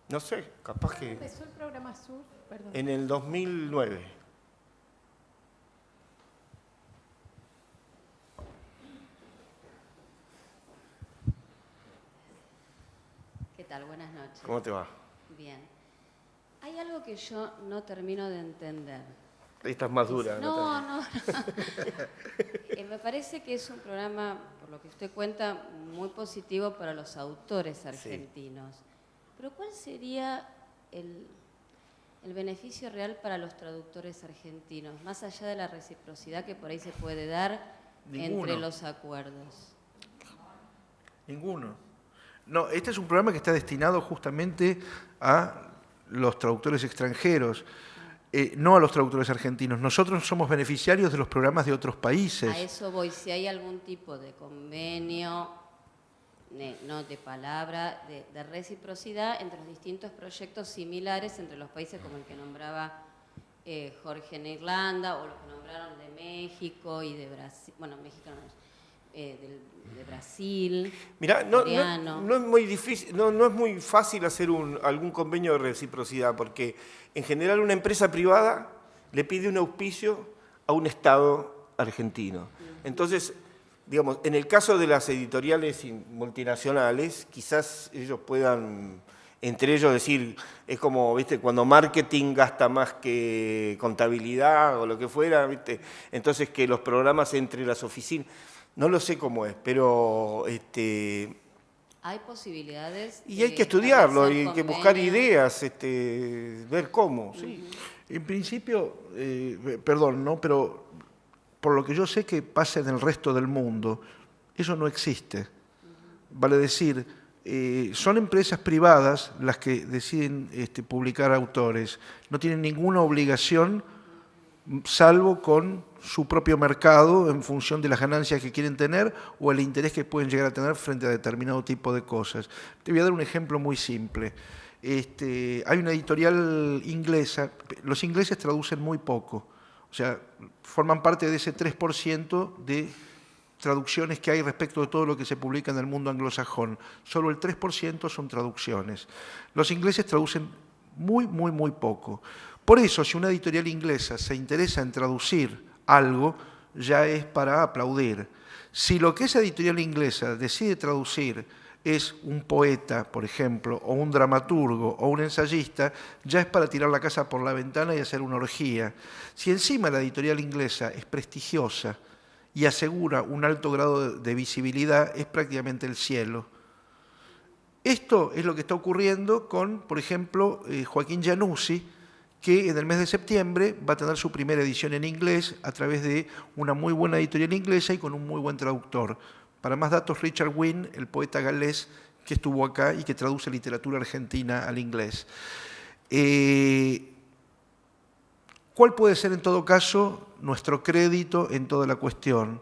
B: No sé, capaz que...
D: ¿Empezó el programa Sur? Perdón.
B: En el 2009.
E: ¿Qué tal? Buenas noches.
B: ¿Cómo te va?
E: Bien. Hay algo que yo no termino de entender.
B: Esta es más dura.
E: No. Me parece que es un programa, por lo que usted cuenta, muy positivo para los autores argentinos. Sí. Pero ¿cuál sería el beneficio real para los traductores argentinos, más allá de la reciprocidad que por ahí se puede dar entre los acuerdos?
A: Ninguno. No, este es un programa que está destinado justamente a los traductores extranjeros, no a los traductores argentinos. Nosotros somos beneficiarios de los programas de otros países.
E: A eso voy. Si hay algún tipo de convenio, no de palabra, de reciprocidad entre los distintos proyectos similares entre los países como el que nombraba Jorge en Irlanda, o los que nombraron de México y de Brasil, bueno, México no, de Brasil.
B: Mirá, no es muy difícil, no es muy fácil hacer algún convenio de reciprocidad, porque en general una empresa privada le pide un auspicio a un Estado argentino. Entonces, digamos, en el caso de las editoriales multinacionales, quizás ellos puedan, entre ellos, decir, es como, ¿viste? Cuando marketing gasta más que contabilidad o lo que fuera, ¿viste? Entonces que los programas entre las oficinas, no lo sé cómo es, pero...
E: Hay posibilidades.
B: Y hay que estudiarlo, y hay que buscar ideas, ver cómo. Sí.
A: En principio, perdón, ¿no? Pero por lo que yo sé que pasa en el resto del mundo, eso no existe. Vale decir, son empresas privadas las que deciden publicar autores. No tienen ninguna obligación, salvo con su propio mercado en función de las ganancias que quieren tener o el interés que pueden llegar a tener frente a determinado tipo de cosas. Te voy a dar un ejemplo muy simple. Hay una editorial inglesa, los ingleses traducen muy poco, o sea, forman parte de ese 3% de traducciones que hay respecto de todo lo que se publica en el mundo anglosajón. Solo el 3% son traducciones. Los ingleses traducen muy poco. Por eso, si una editorial inglesa se interesa en traducir algo, ya es para aplaudir. Si lo que esa editorial inglesa decide traducir es un poeta, por ejemplo, o un dramaturgo, o un ensayista, ya es para tirar la casa por la ventana y hacer una orgía. Si encima la editorial inglesa es prestigiosa y asegura un alto grado de visibilidad, es prácticamente el cielo. Esto es lo que está ocurriendo con, por ejemplo, Joaquín Giannuzzi, que en el mes de septiembre va a tener su primera edición en inglés a través de una muy buena editorial inglesa y con un muy buen traductor. Para más datos, Richard Wynne, el poeta galés que estuvo acá y que traduce literatura argentina al inglés. ¿Cuál puede ser en todo caso nuestro crédito en toda la cuestión?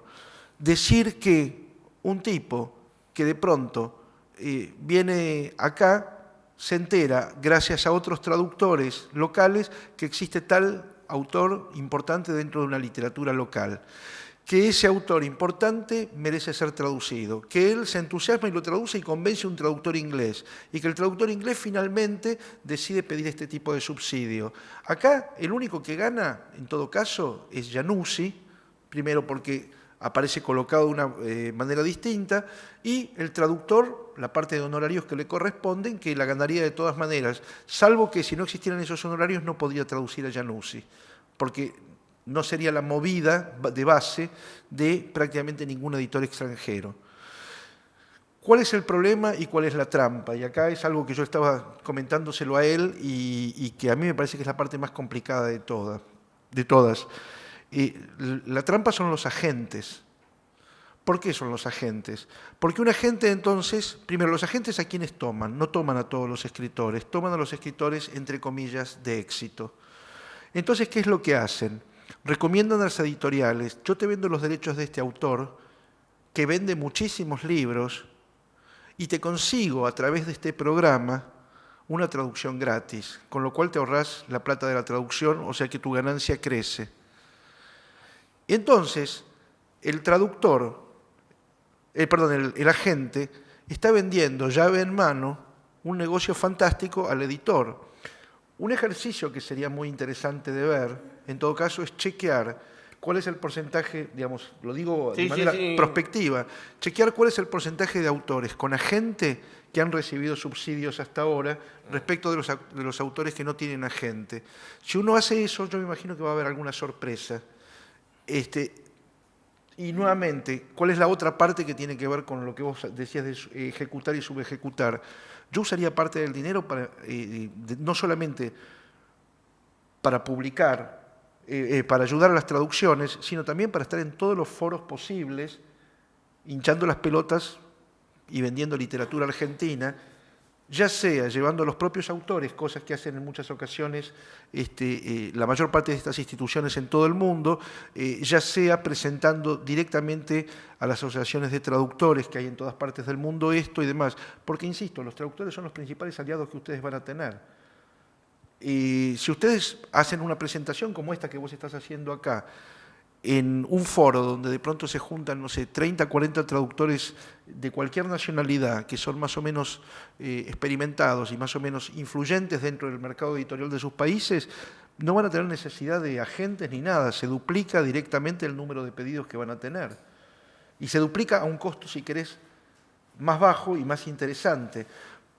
A: Decir que un tipo que de pronto viene acá se entera, gracias a otros traductores locales, que existe tal autor importante dentro de una literatura local, que ese autor importante merece ser traducido, que él se entusiasma y lo traduce y convence a un traductor inglés, y que el traductor inglés finalmente decide pedir este tipo de subsidio. Acá el único que gana, en todo caso, es Giannuzzi, primero porque aparece colocado de una manera distinta, y el traductor, la parte de honorarios que le corresponden, que la ganaría de todas maneras, salvo que si no existieran esos honorarios no podría traducir a Giannuzzi, porque no sería la movida de base de prácticamente ningún editor extranjero. ¿Cuál es el problema y cuál es la trampa? Y acá es algo que yo estaba comentándoselo a él y que a mí me parece que es la parte más complicada de todas. La trampa son los agentes. ¿Por qué son los agentes? Porque un agente entonces, primero, los agentes ¿a quiénes toman? No toman a todos los escritores, toman a los escritores, entre comillas, de éxito. Entonces, ¿qué es lo que hacen? Recomiendan a las editoriales, yo te vendo los derechos de este autor, que vende muchísimos libros, y te consigo a través de este programa una traducción gratis, con lo cual te ahorras la plata de la traducción, o sea que tu ganancia crece. Entonces, el agente, está vendiendo llave en mano un negocio fantástico al editor. Un ejercicio que sería muy interesante de ver, en todo caso, es chequear cuál es el porcentaje, digamos, lo digo de manera prospectiva, chequear cuál es el porcentaje de autores con agente que han recibido subsidios hasta ahora respecto de los autores que no tienen agente. Si uno hace eso, yo me imagino que va a haber alguna sorpresa. Y nuevamente, ¿cuál es la otra parte que tiene que ver con lo que vos decías de ejecutar y subejecutar? Yo usaría parte del dinero para, no solamente para publicar, para ayudar a las traducciones, sino también para estar en todos los foros posibles, hinchando las pelotas y vendiendo literatura argentina, ya sea llevando a los propios autores, cosas que hacen en muchas ocasiones la mayor parte de estas instituciones en todo el mundo, ya sea presentando directamente a las asociaciones de traductores que hay en todas partes del mundo esto y demás, porque insisto, los traductores son los principales aliados que ustedes van a tener. Y si ustedes hacen una presentación como esta que vos estás haciendo acá, en un foro donde de pronto se juntan, no sé, 30, 40 traductores de cualquier nacionalidad que son más o menos experimentados y más o menos influyentes dentro del mercado editorial de sus países, no van a tener necesidad de agentes ni nada, se duplica directamente el número de pedidos que van a tener. Y se duplica a un costo, si querés, más bajo y más interesante,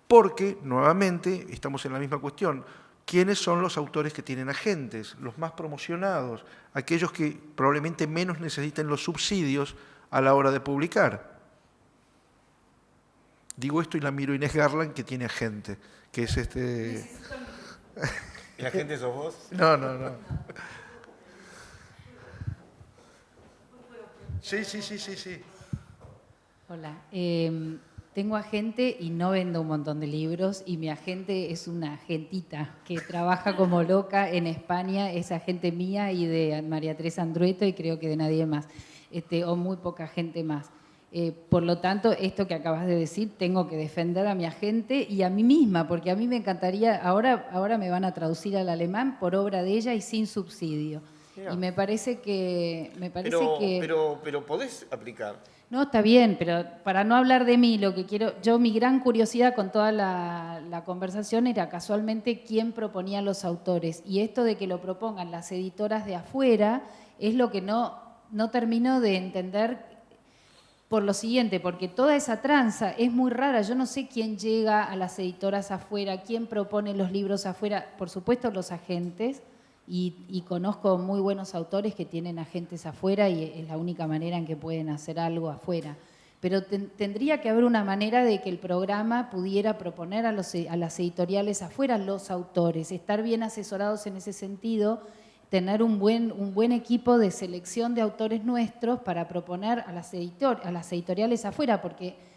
A: porque, nuevamente, estamos en la misma cuestión. ¿Quiénes son los autores que tienen agentes? Los más promocionados, aquellos que probablemente menos necesiten los subsidios a la hora de publicar. Digo esto y la miro a Inés Garland, que tiene agente, que es
B: ¿El agente sos vos?
A: No. Sí.
D: Hola. Tengo agente y no vendo un montón de libros y mi agente es una agentita que trabaja como loca en España, es agente mía y de María Teresa Andrueto y creo que de nadie más, o muy poca gente más. Por lo tanto, esto que acabas de decir, tengo que defender a mi agente y a mí misma, porque a mí me encantaría, ahora me van a traducir al alemán por obra de ella y sin subsidio. Mirá. Y me parece que...
B: Pero podés aplicar.
D: No, está bien, pero para no hablar de mí, lo que quiero, mi gran curiosidad con toda la conversación era casualmente quién proponía los autores. Y esto de que lo propongan las editoras de afuera es lo que no termino de entender por lo siguiente, porque toda esa tranza es muy rara. Yo no sé quién llega a las editoras afuera, quién propone los libros afuera, por supuesto los agentes. Y conozco muy buenos autores que tienen agentes afuera y es la única manera en que pueden hacer algo afuera. Pero tendría que haber una manera de que el programa pudiera proponer a las editoriales afuera los autores, estar bien asesorados en ese sentido, tener un buen equipo de selección de autores nuestros para proponer a las editoriales afuera, porque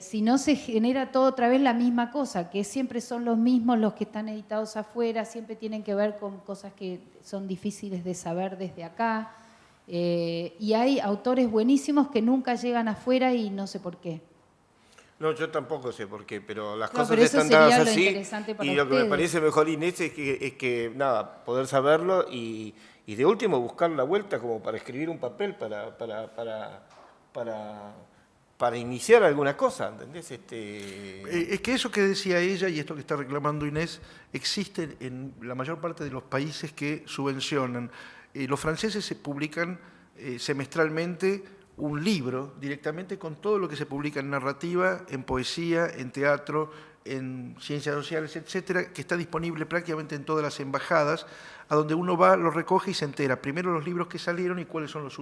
D: si no se genera todo otra vez la misma cosa, que siempre son los mismos los que están editados afuera, siempre tienen que ver con cosas que son difíciles de saber desde acá, y hay autores buenísimos que nunca llegan afuera y no sé por qué.
B: No, yo tampoco sé por qué, pero las cosas están dadas así, y lo que me parece mejor, Inés, es que nada, poder saberlo y de último buscar la vuelta como para escribir un papel para iniciar alguna cosa, ¿entendés?
A: Es que eso que decía ella y esto que está reclamando Inés existe en la mayor parte de los países que subvencionan. Los franceses se publican semestralmente un libro directamente con todo lo que se publica en narrativa, en poesía, en teatro, en ciencias sociales, etcétera, que está disponible prácticamente en todas las embajadas, a donde uno va, lo recoge y se entera primero los libros que salieron y cuáles son los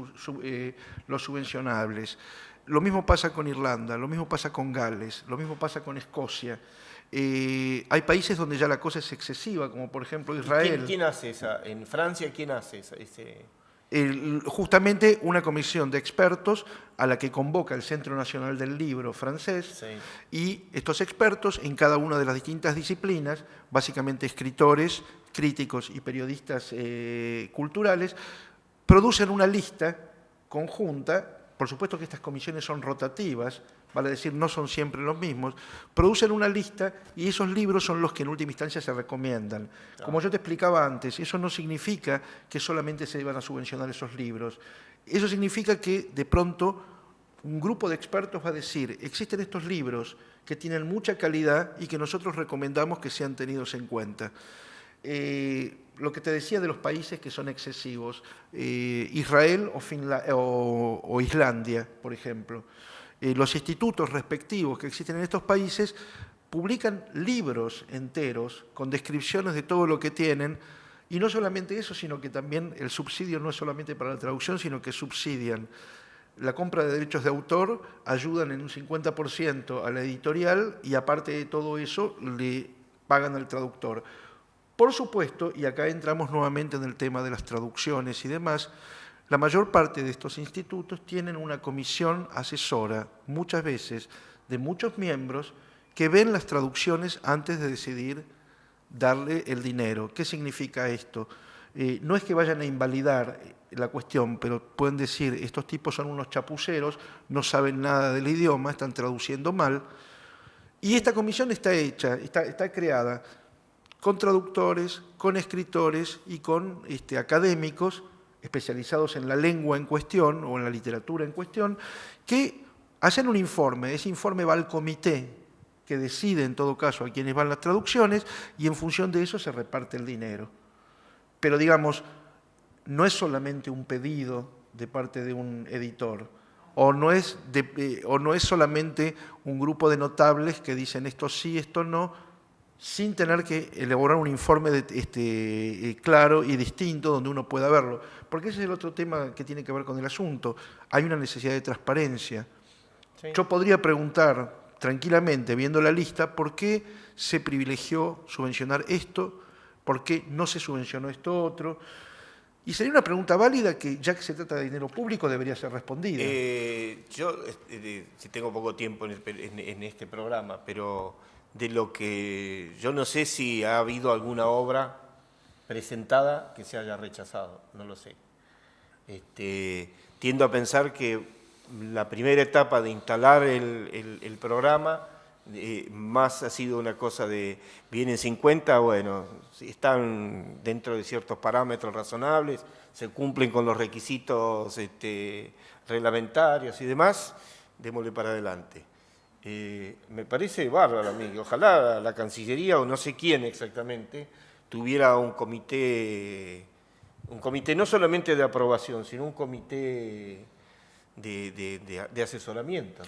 A: subvencionables. Lo mismo pasa con Irlanda, lo mismo pasa con Gales, lo mismo pasa con Escocia. Hay países donde ya la cosa es excesiva, como por ejemplo Israel.
B: ¿Quién hace esa? ¿En Francia quién hace esa?
A: Justamente una comisión de expertos a la que convoca el Centro Nacional del Libro francés, sí. Y estos expertos en cada una de las distintas disciplinas, básicamente escritores, críticos y periodistas culturales, producen una lista conjunta. Por supuesto que estas comisiones son rotativas, vale decir, no son siempre los mismos, producen una lista y esos libros son los que en última instancia se recomiendan. Como yo te explicaba antes, eso no significa que solamente se van a subvencionar esos libros. Eso significa que de pronto un grupo de expertos va a decir, existen estos libros que tienen mucha calidad y que nosotros recomendamos que sean tenidos en cuenta. Lo que te decía de los países que son excesivos, Israel o Islandia, por ejemplo. Los institutos respectivos que existen en estos países publican libros enteros con descripciones de todo lo que tienen, y no solamente eso, sino que también el subsidio no es solamente para la traducción, sino que subsidian la compra de derechos de autor, ayudan en un 50% a la editorial y aparte de todo eso le pagan al traductor. Por supuesto, y acá entramos nuevamente en el tema de las traducciones y demás, la mayor parte de estos institutos tienen una comisión asesora, muchas veces de muchos miembros, que ven las traducciones antes de decidir darle el dinero. ¿Qué significa esto? No es que vayan a invalidar la cuestión, pero pueden decir, estos tipos son unos chapuceros, no saben nada del idioma, están traduciendo mal. Y esta comisión está hecha, está creada con traductores, con escritores y con académicos especializados en la lengua en cuestión o en la literatura en cuestión, que hacen un informe. Ese informe va al comité, que decide en todo caso a quiénes van las traducciones, y en función de eso se reparte el dinero. Pero digamos, no es solamente un pedido de parte de un editor, o no es solamente un grupo de notables que dicen esto sí, esto no, sin tener que elaborar un informe claro y distinto donde uno pueda verlo. Porque ese es el otro tema que tiene que ver con el asunto. Hay una necesidad de transparencia. Sí. Yo podría preguntar tranquilamente, viendo la lista, ¿por qué se privilegió subvencionar esto? ¿Por qué no se subvencionó esto otro? Y sería una pregunta válida que, ya que se trata de dinero público, debería ser respondida.
B: Yo, si tengo poco tiempo en este programa, pero de lo que yo no sé si ha habido alguna obra presentada que se haya rechazado, no lo sé. Tiendo a pensar que la primera etapa de instalar el programa más ha sido una cosa de, vienen 50, bueno, están dentro de ciertos parámetros razonables, se cumplen con los requisitos reglamentarios y demás, démosle para adelante. Me parece bárbaro a mí, ojalá la Cancillería o no sé quién exactamente tuviera un comité no solamente de aprobación, sino un comité de asesoramiento.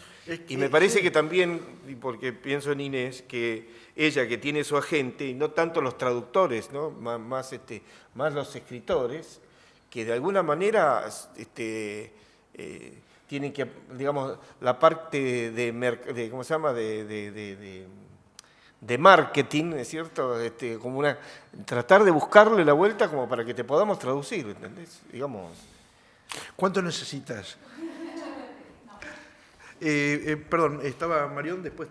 B: Y me parece que también, porque pienso en Inés, que ella que tiene su agente, y no tanto los traductores, ¿no? más los escritores, que de alguna manera tienen que, digamos, la parte de ¿cómo se llama?, de marketing, ¿es cierto?, como tratar de buscarle la vuelta como para que te podamos traducir, ¿entendés? Digamos.
A: ¿Cuánto necesitas? Perdón, estaba Marión, después...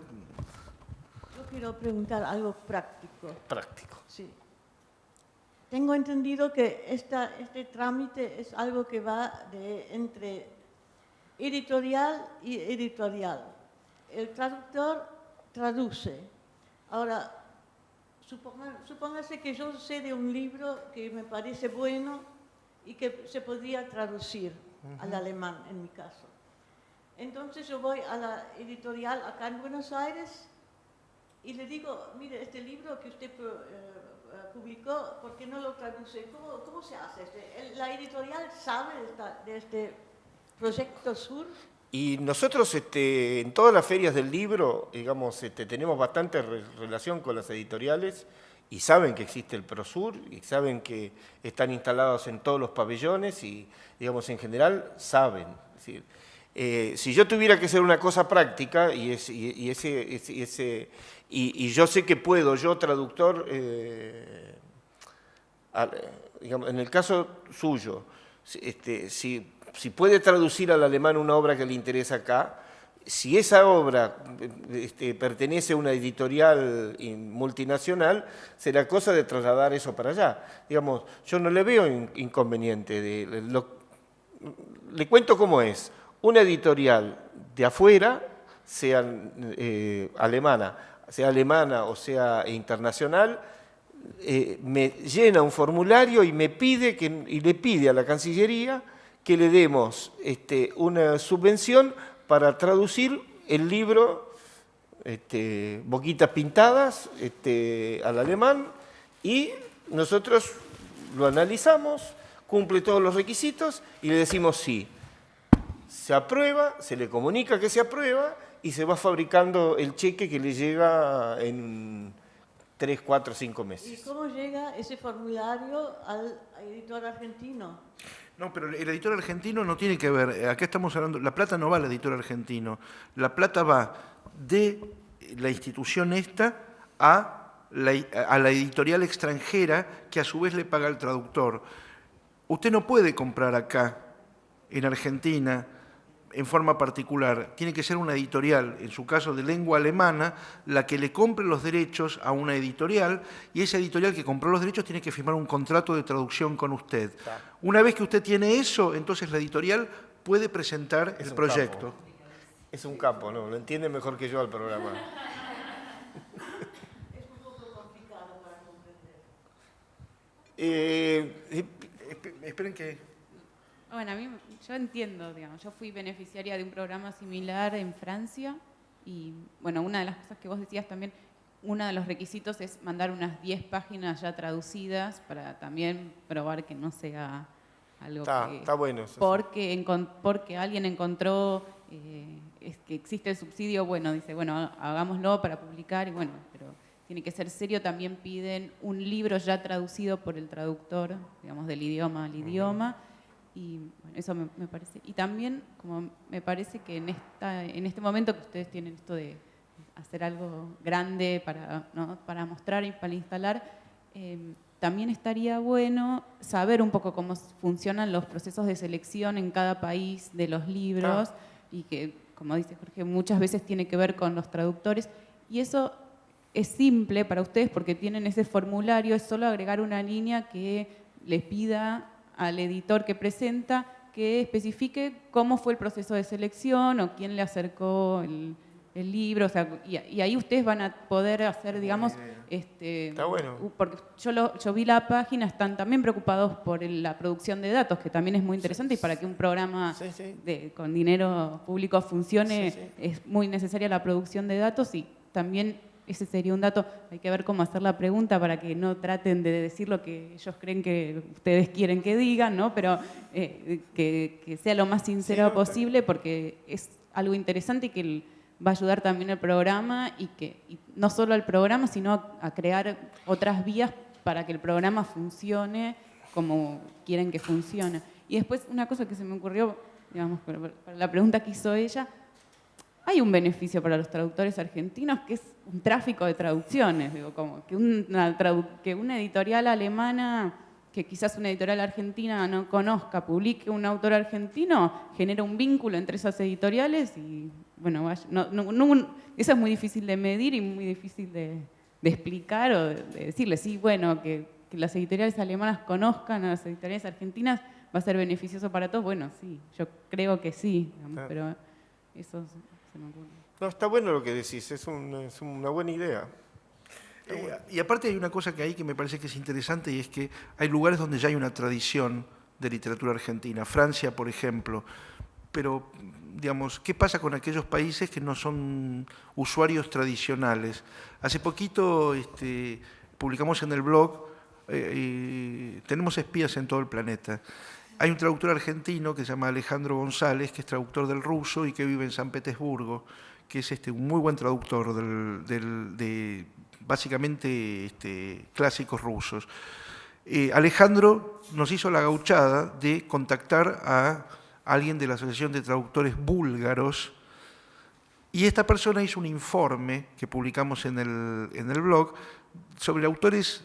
F: Yo quiero preguntar algo práctico.
B: Práctico.
F: Sí. Tengo entendido que este trámite es algo que va entre editorial y editorial. El traductor traduce. Ahora, supóngase que yo sé de un libro que me parece bueno y que se podría traducir al alemán, en mi caso. Entonces yo voy a la editorial acá en Buenos Aires y le digo, mire, este libro que usted publicó, ¿por qué no lo traduce? ¿Cómo se hace? ¿La editorial sabe de este proyecto Sur?
B: Y nosotros en todas las ferias del libro, digamos, tenemos bastante relación con las editoriales y saben que existe el ProSur y saben que están instalados en todos los pabellones y, digamos, en general saben. Es decir, si yo tuviera que hacer una cosa práctica y yo sé que puedo, yo traductor, digamos, en el caso suyo, si puede traducir al alemán una obra que le interesa acá, si esa obra pertenece a una editorial multinacional, será cosa de trasladar eso para allá. Digamos, yo no le veo inconveniente. Le cuento cómo es. Una editorial de afuera, sea alemana o sea internacional, me llena un formulario y le pide a la Cancillería que le demos una subvención para traducir el libro Boquitas Pintadas al alemán, y nosotros lo analizamos, cumple todos los requisitos y le decimos sí. Se aprueba, se le comunica que se aprueba y se va fabricando el cheque que le llega en 3, 4, 5 meses.
F: ¿Y cómo llega ese formulario al editor argentino?
A: No, pero el editor argentino no tiene que ver, acá estamos hablando, la plata no va al editor argentino, la plata va de la institución esta a la editorial extranjera, que a su vez le paga al traductor. Usted no puede comprar acá, en Argentina, en forma particular. Tiene que ser una editorial, en su caso de lengua alemana, la que le compre los derechos a una editorial, y esa editorial que compró los derechos tiene que firmar un contrato de traducción con usted. Una vez que usted tiene eso, entonces la editorial puede presentar el proyecto.
B: Capo. Es un capo, ¿no? Lo entiende mejor que yo al programa.
F: Es un poco complicado para comprender.
A: Esperen que...
G: Bueno, yo entiendo, digamos, yo fui beneficiaria de un programa similar en Francia y, bueno, una de las cosas que vos decías también, uno de los requisitos es mandar unas 10 páginas ya traducidas para también probar que no sea algo que...
B: Está bueno eso.
G: Porque alguien encontró es que existe el subsidio, bueno, dice, bueno, hagámoslo para publicar, y bueno, pero tiene que ser serio. También piden un libro ya traducido por el traductor, digamos, del idioma al idioma. Y bueno, eso me parece. Y también, como me parece que en este momento que ustedes tienen esto de hacer algo grande para, ¿no?, para mostrar y para instalar, también estaría bueno saber un poco cómo funcionan los procesos de selección en cada país de los libros, y que, como dice Jorge, muchas veces tiene que ver con los traductores. Y eso es simple para ustedes porque tienen ese formulario, es solo agregar una línea que les pida al editor que presenta que especifique cómo fue el proceso de selección o quién le acercó el libro, o sea, y ahí ustedes van a poder hacer, digamos,
B: Está bueno.
G: Porque yo vi la página, están también preocupados por la producción de datos, que también es muy interesante, y para que un programa con dinero público funcione es muy necesaria la producción de datos, y también ese sería un dato. Hay que ver cómo hacer la pregunta para que no traten de decir lo que ellos creen que ustedes quieren que digan, ¿no? Pero que sea lo más sincero posible, porque es algo interesante y que va a ayudar también al programa, y no solo al programa, sino a crear otras vías para que el programa funcione como quieren que funcione. Y después, una cosa que se me ocurrió, digamos, para la pregunta que hizo ella, hay un beneficio para los traductores argentinos, que es un tráfico de traducciones. Digo, como que una editorial alemana, que quizás una editorial argentina no conozca, publique un autor argentino, genera un vínculo entre esas editoriales, y bueno, eso es muy difícil de medir y muy difícil de explicar o de decirle. Sí, bueno, que las editoriales alemanas conozcan a las editoriales argentinas va a ser beneficioso para todos. Bueno, sí, yo creo que sí, digamos, pero eso se me ocurre.
B: No, está bueno lo que decís, es una buena idea.
A: Y aparte hay una cosa que hay que me parece que es interesante, y es que hay lugares donde ya hay una tradición de literatura argentina. Francia, por ejemplo. Pero, digamos, ¿qué pasa con aquellos países que no son usuarios tradicionales? Hace poquito publicamos en el blog, tenemos espías en todo el planeta. Hay un traductor argentino que se llama Alejandro González, que es traductor del ruso y que vive en San Petersburgo, que es un muy buen traductor de básicamente clásicos rusos. Alejandro nos hizo la gauchada de contactar a alguien de la Asociación de Traductores Búlgaros, y esta persona hizo un informe que publicamos en el blog sobre autores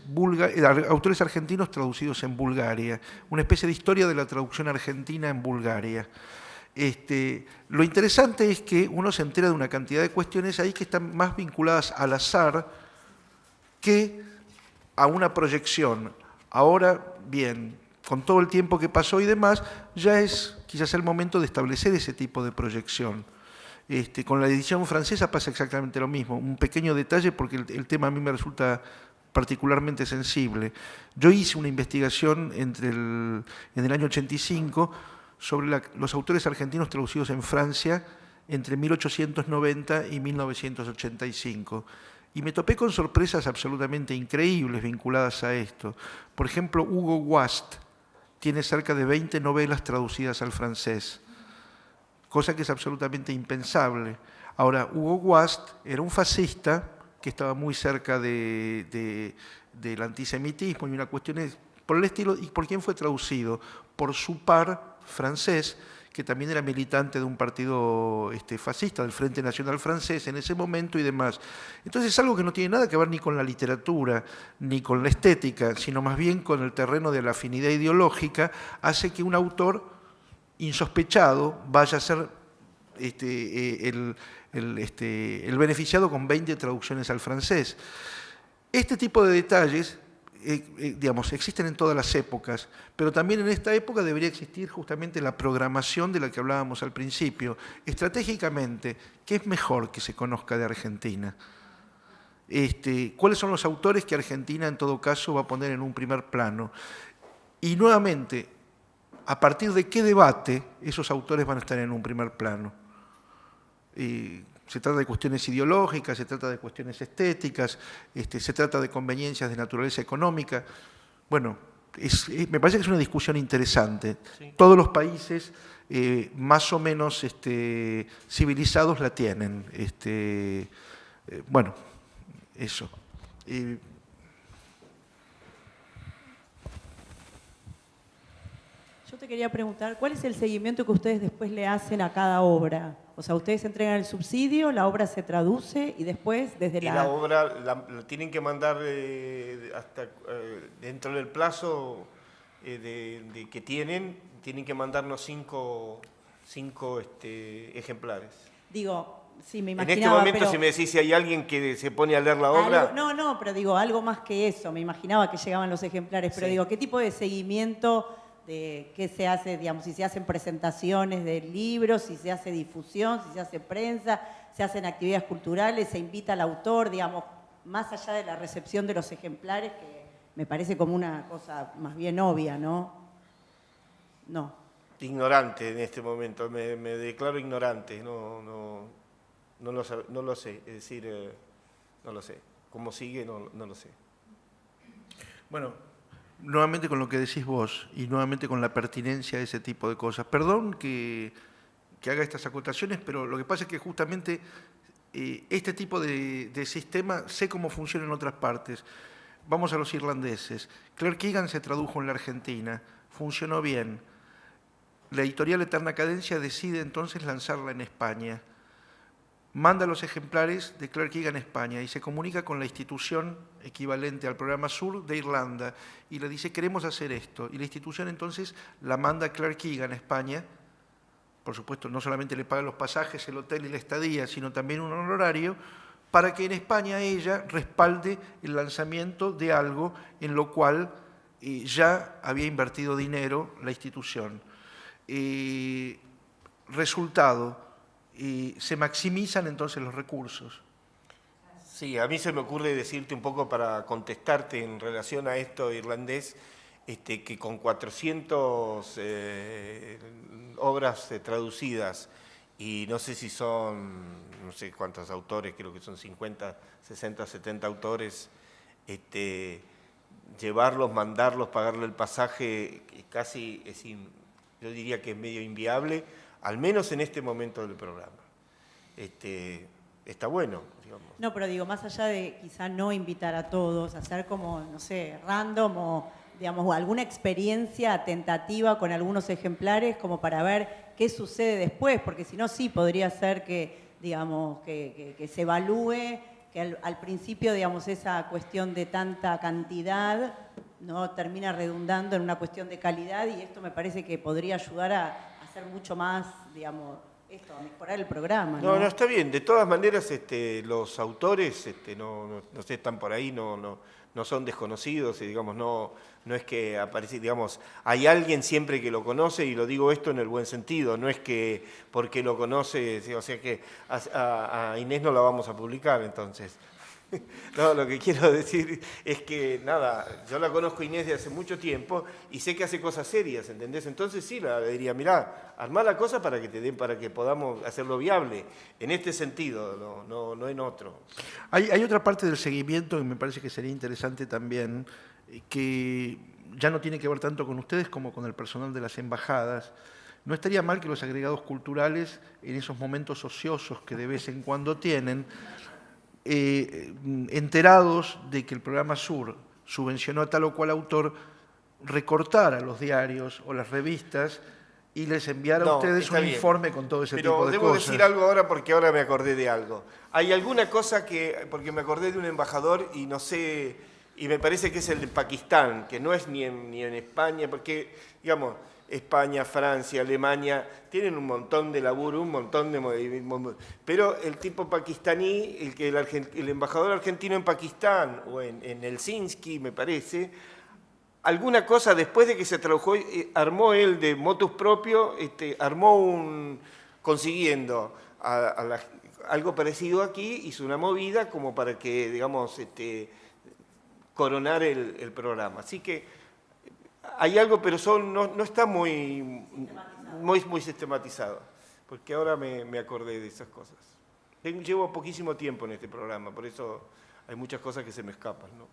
A: argentinos traducidos en Bulgaria, una especie de historia de la traducción argentina en Bulgaria. Lo interesante es que uno se entera de una cantidad de cuestiones ahí que están más vinculadas al azar que a una proyección. Ahora, bien, con todo el tiempo que pasó y demás, ya es quizás el momento de establecer ese tipo de proyección. Con la edición francesa pasa exactamente lo mismo. Un pequeño detalle, porque el tema a mí me resulta particularmente sensible. Yo hice una investigación en el año 85 sobre los autores argentinos traducidos en Francia entre 1890 y 1985. Y me topé con sorpresas absolutamente increíbles vinculadas a esto. Por ejemplo, Hugo Wast tiene cerca de 20 novelas traducidas al francés, cosa que es absolutamente impensable. Ahora, Hugo Wast era un fascista que estaba muy cerca del antisemitismo y una cuestión por el estilo. ¿Y por quién fue traducido? Por su par francés, que también era militante de un partido fascista, del Frente Nacional Francés en ese momento y demás. Entonces es algo que no tiene nada que ver ni con la literatura, ni con la estética, sino más bien con el terreno de la afinidad ideológica, hace que un autor insospechado vaya a ser el beneficiado con 20 traducciones al francés. Este tipo de detalles digamos, existen en todas las épocas, pero también en esta época debería existir justamente la programación de la que hablábamos al principio. Estratégicamente, ¿qué es mejor que se conozca de Argentina? ¿Cuáles son los autores que Argentina en todo caso va a poner en un primer plano? Y nuevamente, ¿a partir de qué debate esos autores van a estar en un primer plano? Se trata de cuestiones ideológicas, se trata de cuestiones estéticas, se trata de conveniencias de naturaleza económica. Bueno, me parece que es una discusión interesante. Sí. Todos los países más o menos civilizados la tienen. Bueno, eso.
H: Yo te quería preguntar, ¿cuál es el seguimiento que ustedes después le hacen a cada obra? O sea, ustedes entregan el subsidio, la obra se traduce y después desde
B: la obra la tienen que mandar hasta dentro del plazo que tienen que mandarnos cinco ejemplares.
H: Digo, sí, me imaginaba.
B: En este momento, pero si me decís si hay alguien que se pone a leer la obra...
H: No, pero digo, algo más que eso. Me imaginaba que llegaban los ejemplares, pero sí. Digo, ¿qué tipo de seguimiento... de qué se hace, digamos, si se hacen presentaciones de libros, si se hace difusión, si se hace prensa, se hacen actividades culturales, se invita al autor, digamos, más allá de la recepción de los ejemplares, que me parece como una cosa más bien obvia, ¿no? No.
B: Ignorante en este momento, me declaro ignorante, no lo sé, es decir, no lo sé. ¿Cómo sigue? No lo sé.
A: Bueno, nuevamente con lo que decís vos y nuevamente con la pertinencia de ese tipo de cosas. Perdón que haga estas acotaciones, pero lo que pasa es que justamente este tipo de sistema sé cómo funciona en otras partes. Vamos a los irlandeses. Claire Keegan se tradujo en la Argentina, funcionó bien. La editorial Eterna Cadencia decide entonces lanzarla en España. Manda los ejemplares de Claire Keegan a España y se comunica con la institución equivalente al programa Sur de Irlanda y le dice, queremos hacer esto. Y la institución entonces la manda a Claire Keegan a España. Por supuesto, no solamente le paga los pasajes, el hotel y la estadía, sino también un honorario, para que en España ella respalde el lanzamiento de algo en lo cual ya había invertido dinero la institución. Resultado, se maximizan entonces los recursos.
B: Sí, a mí se me ocurre decirte un poco para contestarte en relación a esto irlandés, que con 400 obras traducidas y no sé si son, no sé cuántos autores, creo que son 50, 60, 70 autores, llevarlos, mandarlos, pagarle el pasaje, casi, yo diría que es medio inviable, al menos en este momento del programa. Está bueno, digamos.
H: No, pero digo, más allá de quizá no invitar a todos, hacer como, no sé, random o, digamos, alguna experiencia tentativa con algunos ejemplares como para ver qué sucede después, porque si no, sí, podría ser que, digamos, que se evalúe, que al principio, digamos, esa cuestión de tanta cantidad no termina redundando en una cuestión de calidad y esto me parece que podría ayudar a hacer mucho más, digamos, esto, a mejorar el programa.
B: No, está bien. De todas maneras, los autores no están por ahí, no son desconocidos, y digamos, no es que aparece, digamos, hay alguien siempre que lo conoce, y lo digo esto en el buen sentido, no es que porque lo conoce, o sea que a Inés no la vamos a publicar, entonces. No, lo que quiero decir es que, nada, yo la conozco a Inés de hace mucho tiempo y sé que hace cosas serias, ¿entendés? Entonces sí, le diría, mirá, armá la cosa para que te den, para que podamos hacerlo viable, en este sentido, no en otro.
A: Hay otra parte del seguimiento que me parece que sería interesante también, que ya no tiene que ver tanto con ustedes como con el personal de las embajadas. No estaría mal que los agregados culturales, en esos momentos ociosos que de vez en cuando tienen, enterados de que el programa Sur subvencionó a tal o cual autor, recortara los diarios o las revistas y les enviara a ustedes un informe con todo ese tipo de cosas.
B: Pero debo decir algo ahora porque ahora me acordé de algo. Hay alguna cosa que, porque me acordé de un embajador y no sé, y me parece que es el de Pakistán, que no es ni en España, porque, digamos, España, Francia, Alemania, tienen un montón de laburo, un montón de movimientos. Pero el tipo pakistaní, el embajador argentino en Pakistán, o en Helsinki, me parece, alguna cosa después de que se tradujo, armó él de motus propio, armó consiguiendo algo parecido aquí, hizo una movida como para que, digamos, coronar el programa. Así que hay algo, pero no está muy sistematizado, porque ahora me acordé de esas cosas. Llevo poquísimo tiempo en este programa, por eso hay muchas cosas que se me escapan, ¿no?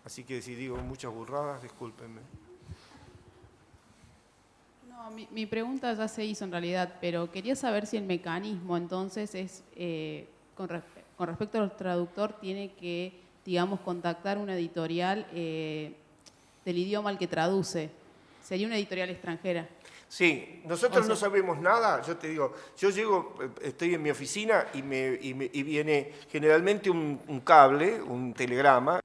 B: Así que si digo muchas burradas, discúlpenme.
G: No, mi pregunta ya se hizo en realidad, pero quería saber si el mecanismo entonces es, con respecto al traductor, tiene que, digamos, contactar una editorial del idioma al que traduce. ¿Sería una editorial extranjera?
B: Sí, nosotros no sabemos nada, yo te digo, yo llego, estoy en mi oficina y viene generalmente un cable, un telegrama,